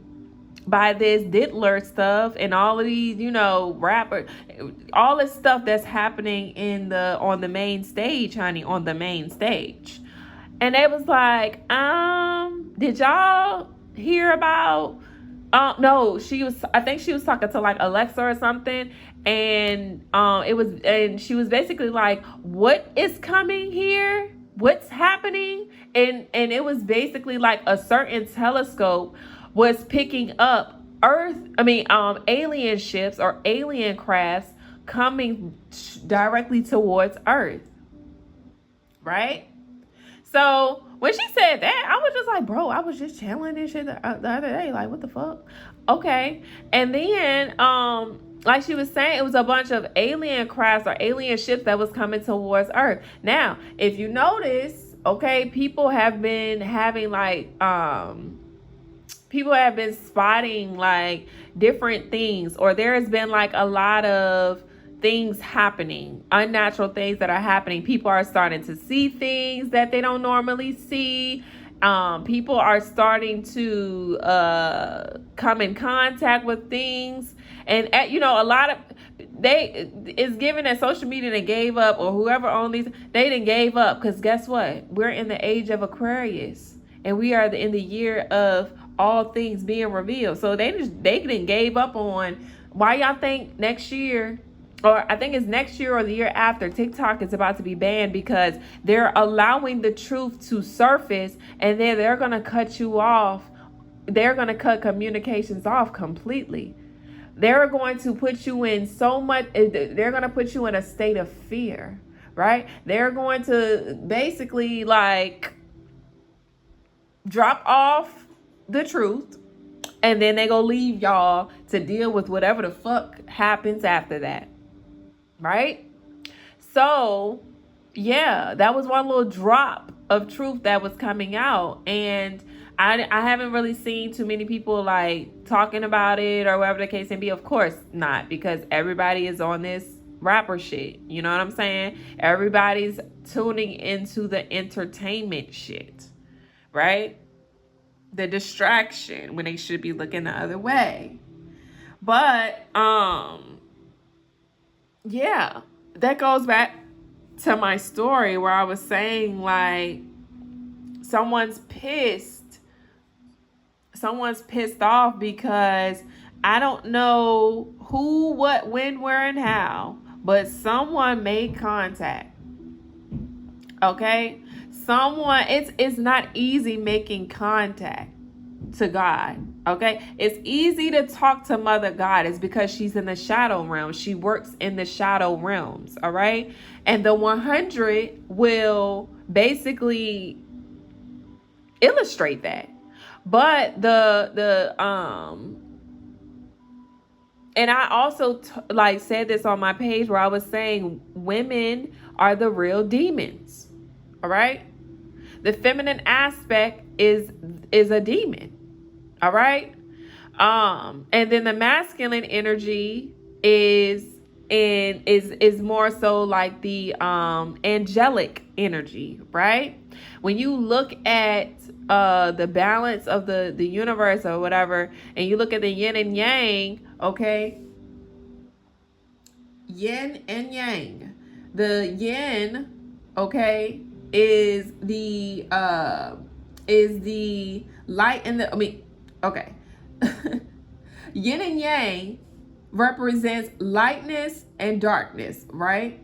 Speaker 1: by this Diddler stuff and all of these, rapper, all this stuff that's happening on the main stage, honey, on the main stage. And they was like, did y'all hear about no, I think she was talking to like Alexa or something, and she was basically like, what is coming here? What's happening? And it was basically like a certain telescope was picking up alien ships or alien crafts coming directly towards Earth. Right? So when she said that, I was just like, bro, I was just chilling and shit the other day. Like, what the fuck? Okay. And then, like she was saying, it was a bunch of alien crafts or alien ships that was coming towards Earth. Now, if you notice, okay, people have been having like, people have been spotting like different things, or there has been like a lot of things happening, unnatural things that are happening. People are starting to see things that they don't normally see. People are starting to come in contact with things, and a lot of it's given that social media they gave up, or whoever owned these, they didn't gave up, because guess what? We're in the age of Aquarius, and we are in the year of all things being revealed. So they didn't gave up on. Why y'all think next year, or I think it's next year or the year after, TikTok is about to be banned because they're allowing the truth to surface, and then they're going to cut you off. They're going to cut communications off completely. They're going to put you in they're going to put you in a state of fear, right? They're going to basically like drop off the truth, and then they gonna leave y'all to deal with whatever the fuck happens after that. Right? So, yeah, that was one little drop of truth that was coming out. And I haven't really seen too many people like talking about it or whatever the case may be. Of course not, because everybody is on this rapper shit. You know what I'm saying? Everybody's tuning into the entertainment shit. Right? The distraction when they should be looking the other way. But, yeah, that goes back to my story where I was saying, like, someone's pissed off because I don't know who, what, when, where, and how, but someone made contact. Okay? It's not easy making contact to God. Okay? It's easy to talk to Mother Goddess because she's in the shadow realm. She works in the shadow realms. All right? And the 100 will basically illustrate that. But and I also said this on my page where I was saying women are the real demons. All right? The feminine aspect is a demon. All right? And then the masculine energy is more so like the angelic energy, right? When you look at the balance of the universe or whatever, and you look at the yin and yang, okay? Yin and yang. The yin, okay, is the light and okay. Yin and yang represents lightness and darkness, right?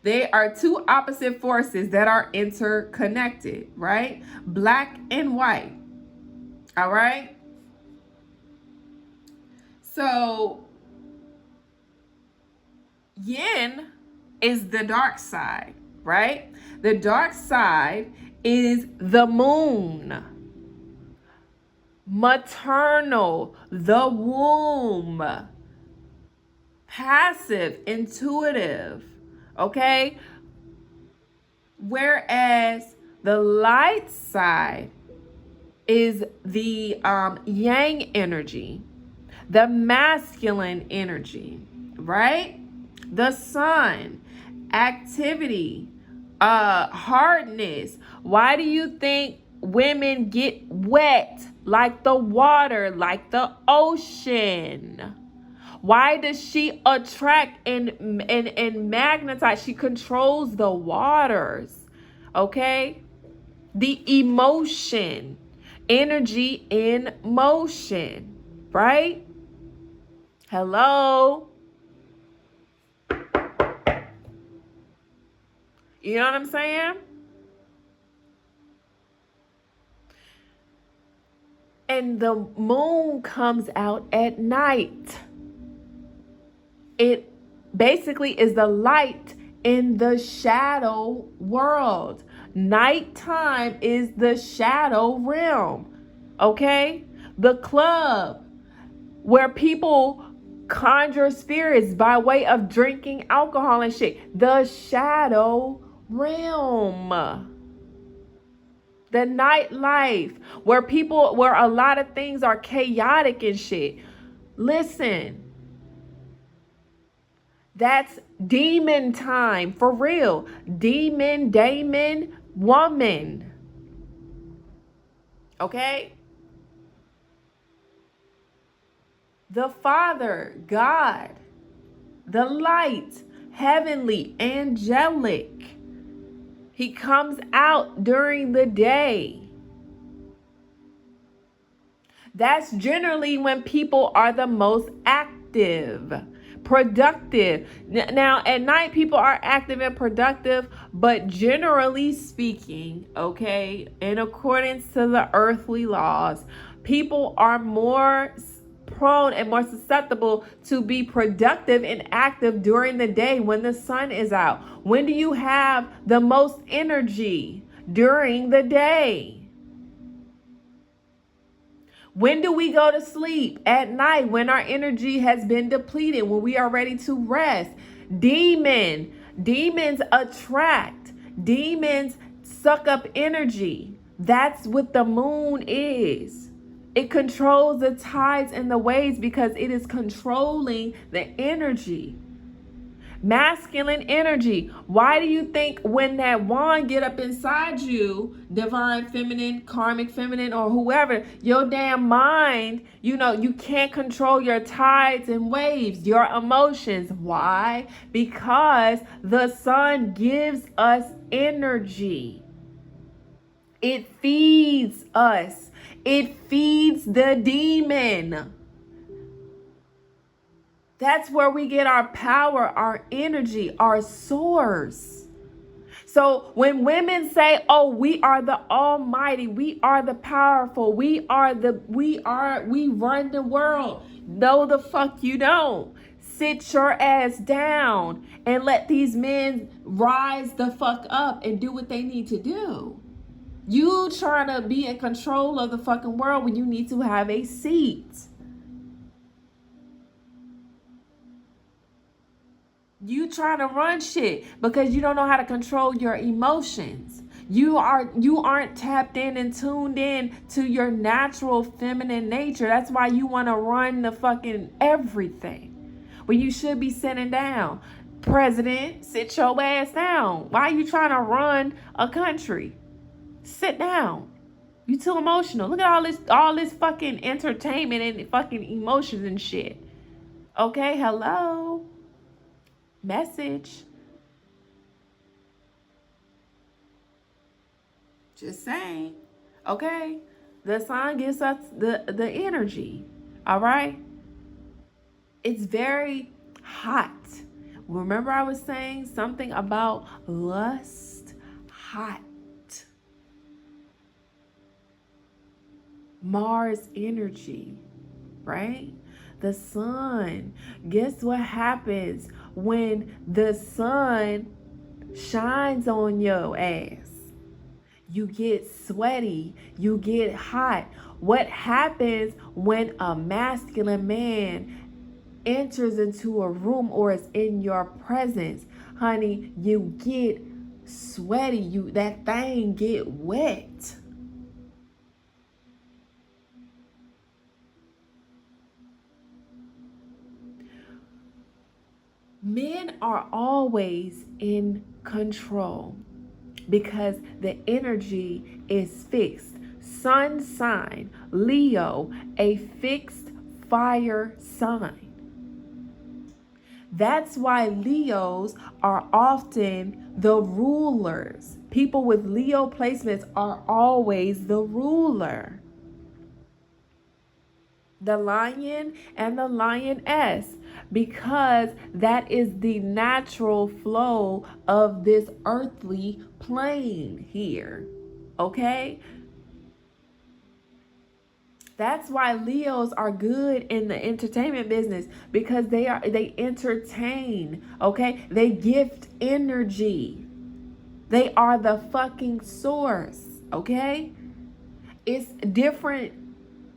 Speaker 1: They are two opposite forces that are interconnected, right? Black and white. All right? So, yin is the dark side, right? The dark side is the moon. Maternal, the womb. Passive, intuitive, okay? Whereas the light side is the yang energy, the masculine energy, right? The sun, activity, hardness. Why do you think women get wet like the water, like the ocean? Why does she attract and magnetize? She controls the waters, okay? The emotion, energy in motion, right? Hello? You know what I'm saying? And the moon comes out at night. It basically is the light in the shadow world. Nighttime is the shadow realm. Okay? The club where people conjure spirits by way of drinking alcohol and shit. The shadow realm. The nightlife where a lot of things are chaotic and shit. Listen. That's demon time, for real. Demon, daemon, woman. Okay? The Father, God, the light, heavenly, angelic. He comes out during the day. That's generally when people are the most active. Productive. Now, at night, people are active and productive, but generally speaking, okay, in accordance to the earthly laws, people are more prone and more susceptible to be productive and active during the day when the sun is out. When do you have the most energy? During the day. When do we go to sleep? At night, when our energy has been depleted, when we are ready to rest. Demons attract. Demons suck up energy. That's what the moon is. It controls the tides and the waves because it is controlling the energy. Masculine energy. Why do you think when that wand get up inside you, divine feminine, karmic feminine, or whoever, your damn mind, you can't control your tides and waves, your emotions. Why? Because the sun gives us energy. It feeds us. It feeds the demon. That's where we get our power, our energy, our source. So when women say, "Oh, we are the almighty, we are the powerful, we run the world." No, the fuck you don't. Sit your ass down and let these men rise the fuck up and do what they need to do. You trying to be in control of the fucking world when you need to have a seat. You trying to run shit because you don't know how to control your emotions. You aren't tapped in and tuned in to your natural feminine nature. That's why you want to run the fucking everything. When you should be sitting down. President, sit your ass down. Why are you trying to run a country? Sit down. You too emotional. Look at all this fucking entertainment and fucking emotions and shit. Okay, hello. Message. Just saying. Okay. The sun gives us the energy. All right. It's very hot. Remember I was saying something about lust? Hot. Mars energy, right? The sun. Guess what happens when the sun shines on your ass? You get sweaty, you get hot. What happens when a masculine man enters into a room or is in your presence? Honey, you get sweaty, that thing get wet. Men are always in control because the energy is fixed. Sun sign, Leo, a fixed fire sign. That's why Leos are often the rulers. People with Leo placements are always the ruler. The lion and the lioness, because that is the natural flow of this earthly plane here. Okay? That's why Leos are good in the entertainment business, because they entertain, okay? They gift energy. They are the fucking source, okay? It's different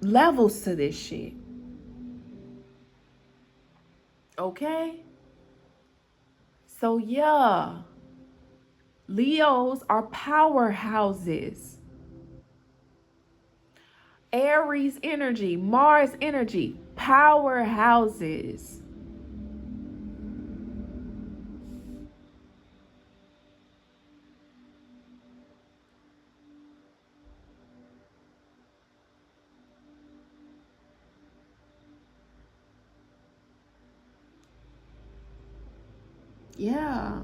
Speaker 1: levels to this shit. Okay? So yeah, Leos are powerhouses. Aries energy, Mars energy, powerhouses. Yeah.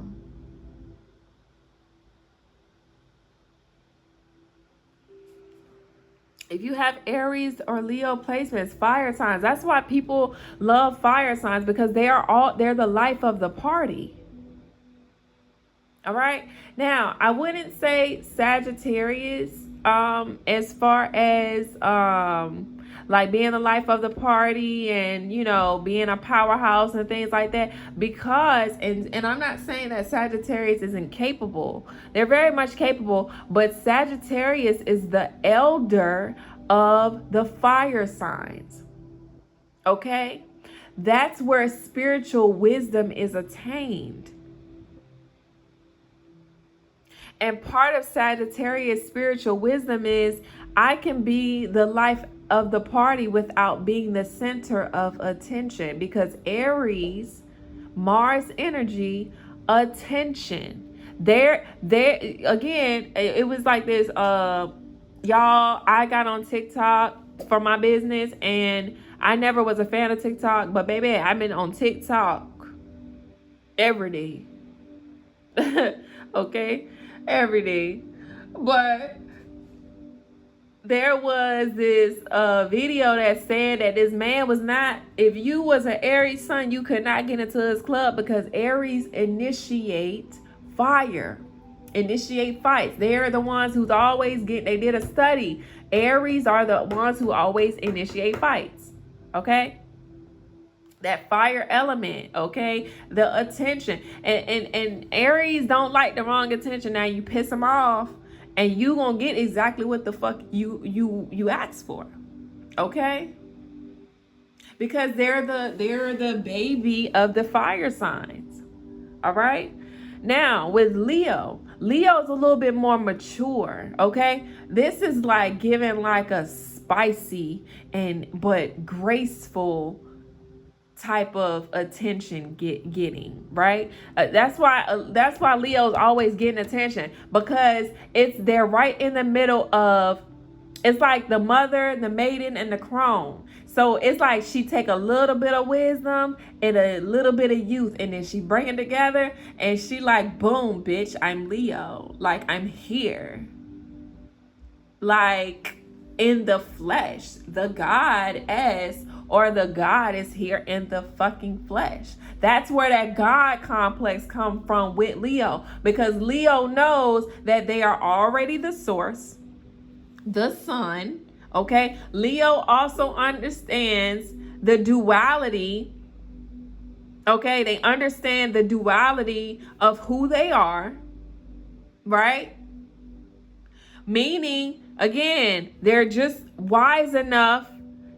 Speaker 1: If you have Aries or Leo placements, fire signs. That's why people love fire signs, because they're the life of the party. All right. Now, I wouldn't say Sagittarius as far as like being the life of the party and being a powerhouse and things like that, because and I'm not saying that Sagittarius isn't capable. They're very much capable, but Sagittarius is the elder of the fire signs. Okay? That's where spiritual wisdom is attained. And part of Sagittarius spiritual wisdom is I can be the life of the party without being the center of attention, because Aries Mars energy, attention. There again, it was like this, y'all, I got on TikTok for my business, and I never was a fan of TikTok, but baby, I've been on TikTok every day. Okay, every day. But there was this video that said that this man was not, if you was an Aries sun, you could not get into his club because Aries initiate fire, initiate fights. They're the ones who's always they did a study. Aries are the ones who always initiate fights. Okay? That fire element, okay? The attention. And Aries don't like the wrong attention. Now you piss them off, and you gonna get exactly what the fuck you asked for, okay? Because they're the baby of the fire signs. All right. Now with Leo's a little bit more mature, okay? This is like giving like a spicy but graceful type of attention getting, right? That's why Leo's always getting attention, because they're right in the middle of, it's like the mother, the maiden, and the crone. So it's like she take a little bit of wisdom and a little bit of youth, and then she bring it together, and she like, boom, bitch, I'm Leo. Like, I'm here. Like, in the flesh. The goddess or the God is here in the fucking flesh. That's where that God complex come from with Leo, because Leo knows that they are already the source, the sun. Okay, Leo also understands the duality. Okay, they understand the duality of who they are, right? Meaning, again, they're just wise enough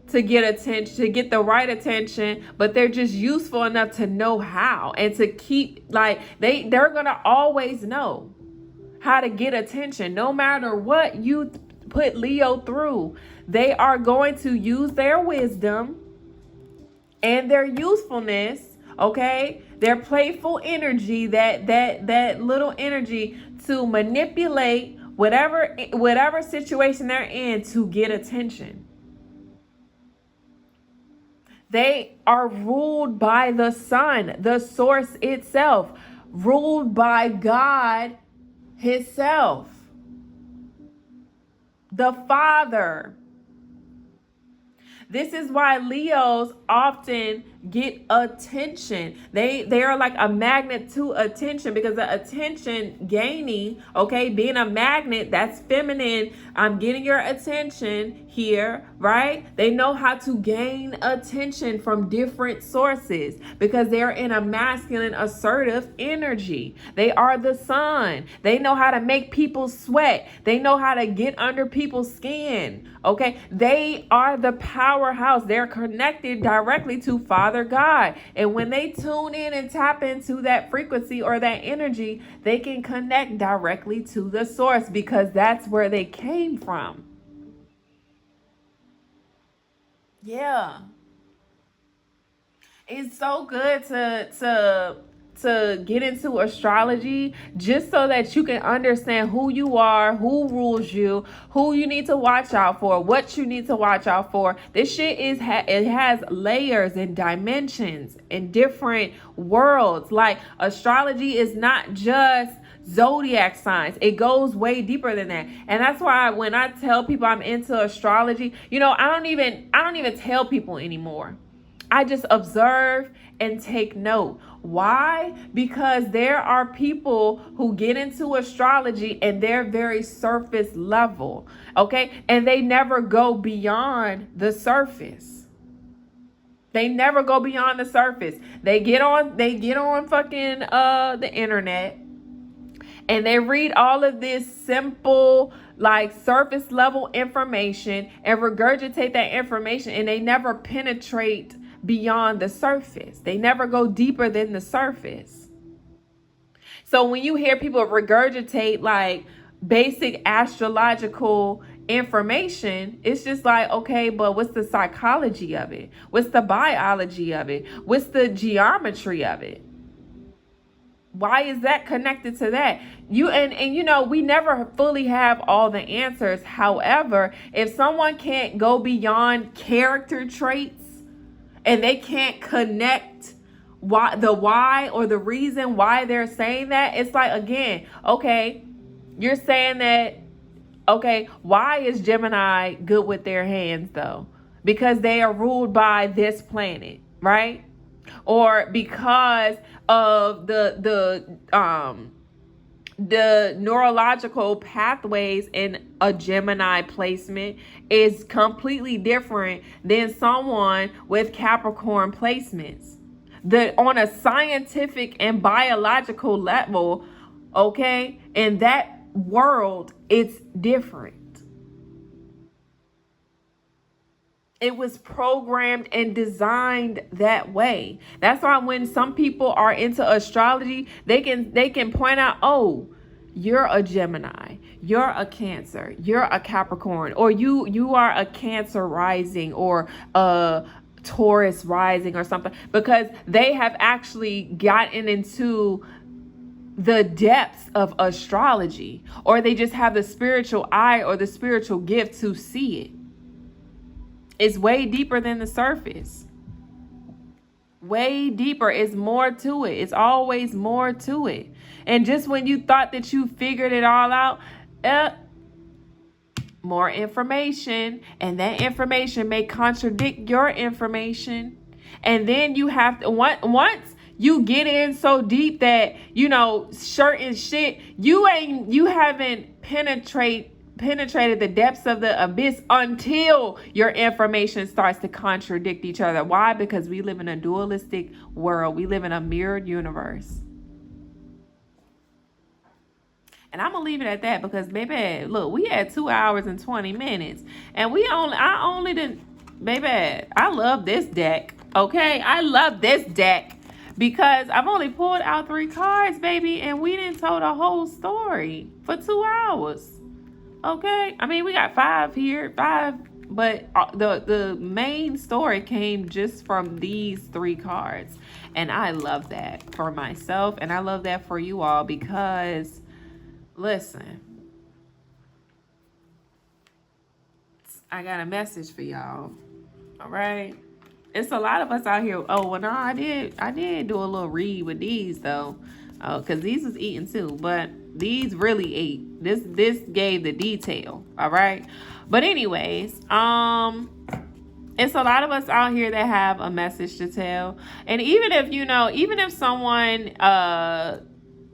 Speaker 1: to get attention, to get the right attention, but they're just useful enough to know how, and to keep, like, they're gonna always know how to get attention. No matter what you put Leo through, they are going to use their wisdom and their usefulness, okay, their playful energy, that little energy, to manipulate whatever situation they're in to get attention. They are ruled by the sun, the source itself, ruled by God himself, the Father. This is why Leos often get attention. They are like a magnet to attention, because the attention gaining, okay, being a magnet, that's feminine. I'm getting your attention here, right? They know how to gain attention from different sources because they're in a masculine, assertive energy. They are the sun. They know how to make people sweat. They know how to get under people's skin, okay? They are the powerhouse. They're connected directly to Father God. And when they tune in and tap into that frequency or that energy, they can connect directly to the source, because that's where they came from. Yeah. It's so good to get into astrology, just so that you can understand who you are, who rules you, who you need to watch out for, what you need to watch out for. This shit it has layers and dimensions in different worlds. Like, astrology is not just zodiac signs. It goes way deeper than that. And that's why when I tell people I'm into astrology, I don't even tell people anymore. I just observe and take note. Why? Because there are people who get into astrology and they're very surface level, okay? And they never go beyond the surface. They never go beyond the surface. They get on fucking the internet, and they read all of this simple, like, surface level information and regurgitate that information, and they never penetrate beyond the surface. They never go deeper than the surface. So when you hear people regurgitate like basic astrological information, it's just like, okay, but what's the psychology of it? What's the biology of it? What's the geometry of it? Why is that connected to that? And we never fully have all the answers. However, if someone can't go beyond character traits and they can't connect why or the reason why they're saying that, it's like, again, okay, you're saying that, okay, why is Gemini good with their hands though? Because they are ruled by this planet, right? Or because of the neurological pathways in a Gemini placement is completely different than someone with Capricorn placements. On a scientific and biological level, okay, in that world, it's different. It was programmed and designed that way. That's why when some people are into astrology, they can point out, oh, you're a Gemini, you're a Cancer, you're a Capricorn, or you are a Cancer rising or a Taurus rising or something, because they have actually gotten into the depths of astrology, or they just have the spiritual eye or the spiritual gift to see it. It's way deeper than the surface. Way deeper. It's more to it. It's always more to it. And just when you thought that you figured it all out, more information. And that information may contradict your information. And then you have to, once you get in so deep that, certain shit, you haven't penetrated the depths of the abyss until your information starts to contradict each other. Why? Because we live in a dualistic world. We live in a mirrored universe. And I'm gonna leave it at that because, baby, look, we had 2 hours and 20 minutes, and I love this deck. Okay, I love this deck because I've only pulled out 3 cards, baby, and we didn't tell the whole story for 2 hours. Okay, I mean, we got 5 here, but the main story came just from these 3 cards, and I love that for myself, and I love that for you all because, listen, I got a message for y'all. All right, it's a lot of us out here. Oh, well, no, I did do a little read with these though, because these was eating too, but these really ate. This gave the detail. All right, but anyways, it's a lot of us out here that have a message to tell, and even if someone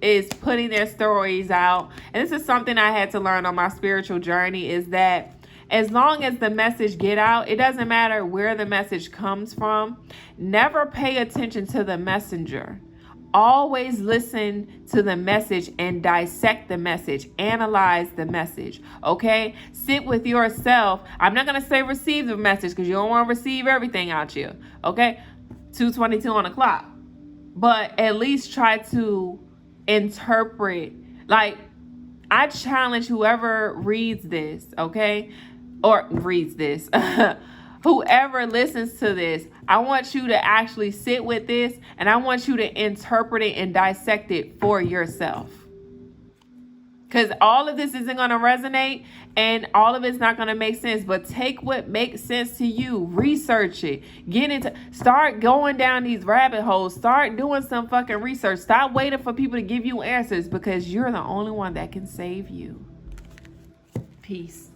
Speaker 1: is putting their stories out, and this is something I had to learn on my spiritual journey, is that as long as the message get out, it doesn't matter where the message comes from. Never pay attention to the messenger. Always listen to the message and dissect the message. Analyze the message. Okay? Sit with yourself. I'm not going to say receive the message because you don't want to receive everything out you. Okay? 2:22 on the clock. But at least try to interpret. Like, I challenge whoever reads this, okay? Or reads this. Whoever listens to this, I want you to actually sit with this, and I want you to interpret it and dissect it for yourself. Because all of this isn't going to resonate, and all of it's not going to make sense. But take what makes sense to you. Research it. Start going down these rabbit holes. Start doing some fucking research. Stop waiting for people to give you answers, because you're the only one that can save you. Peace.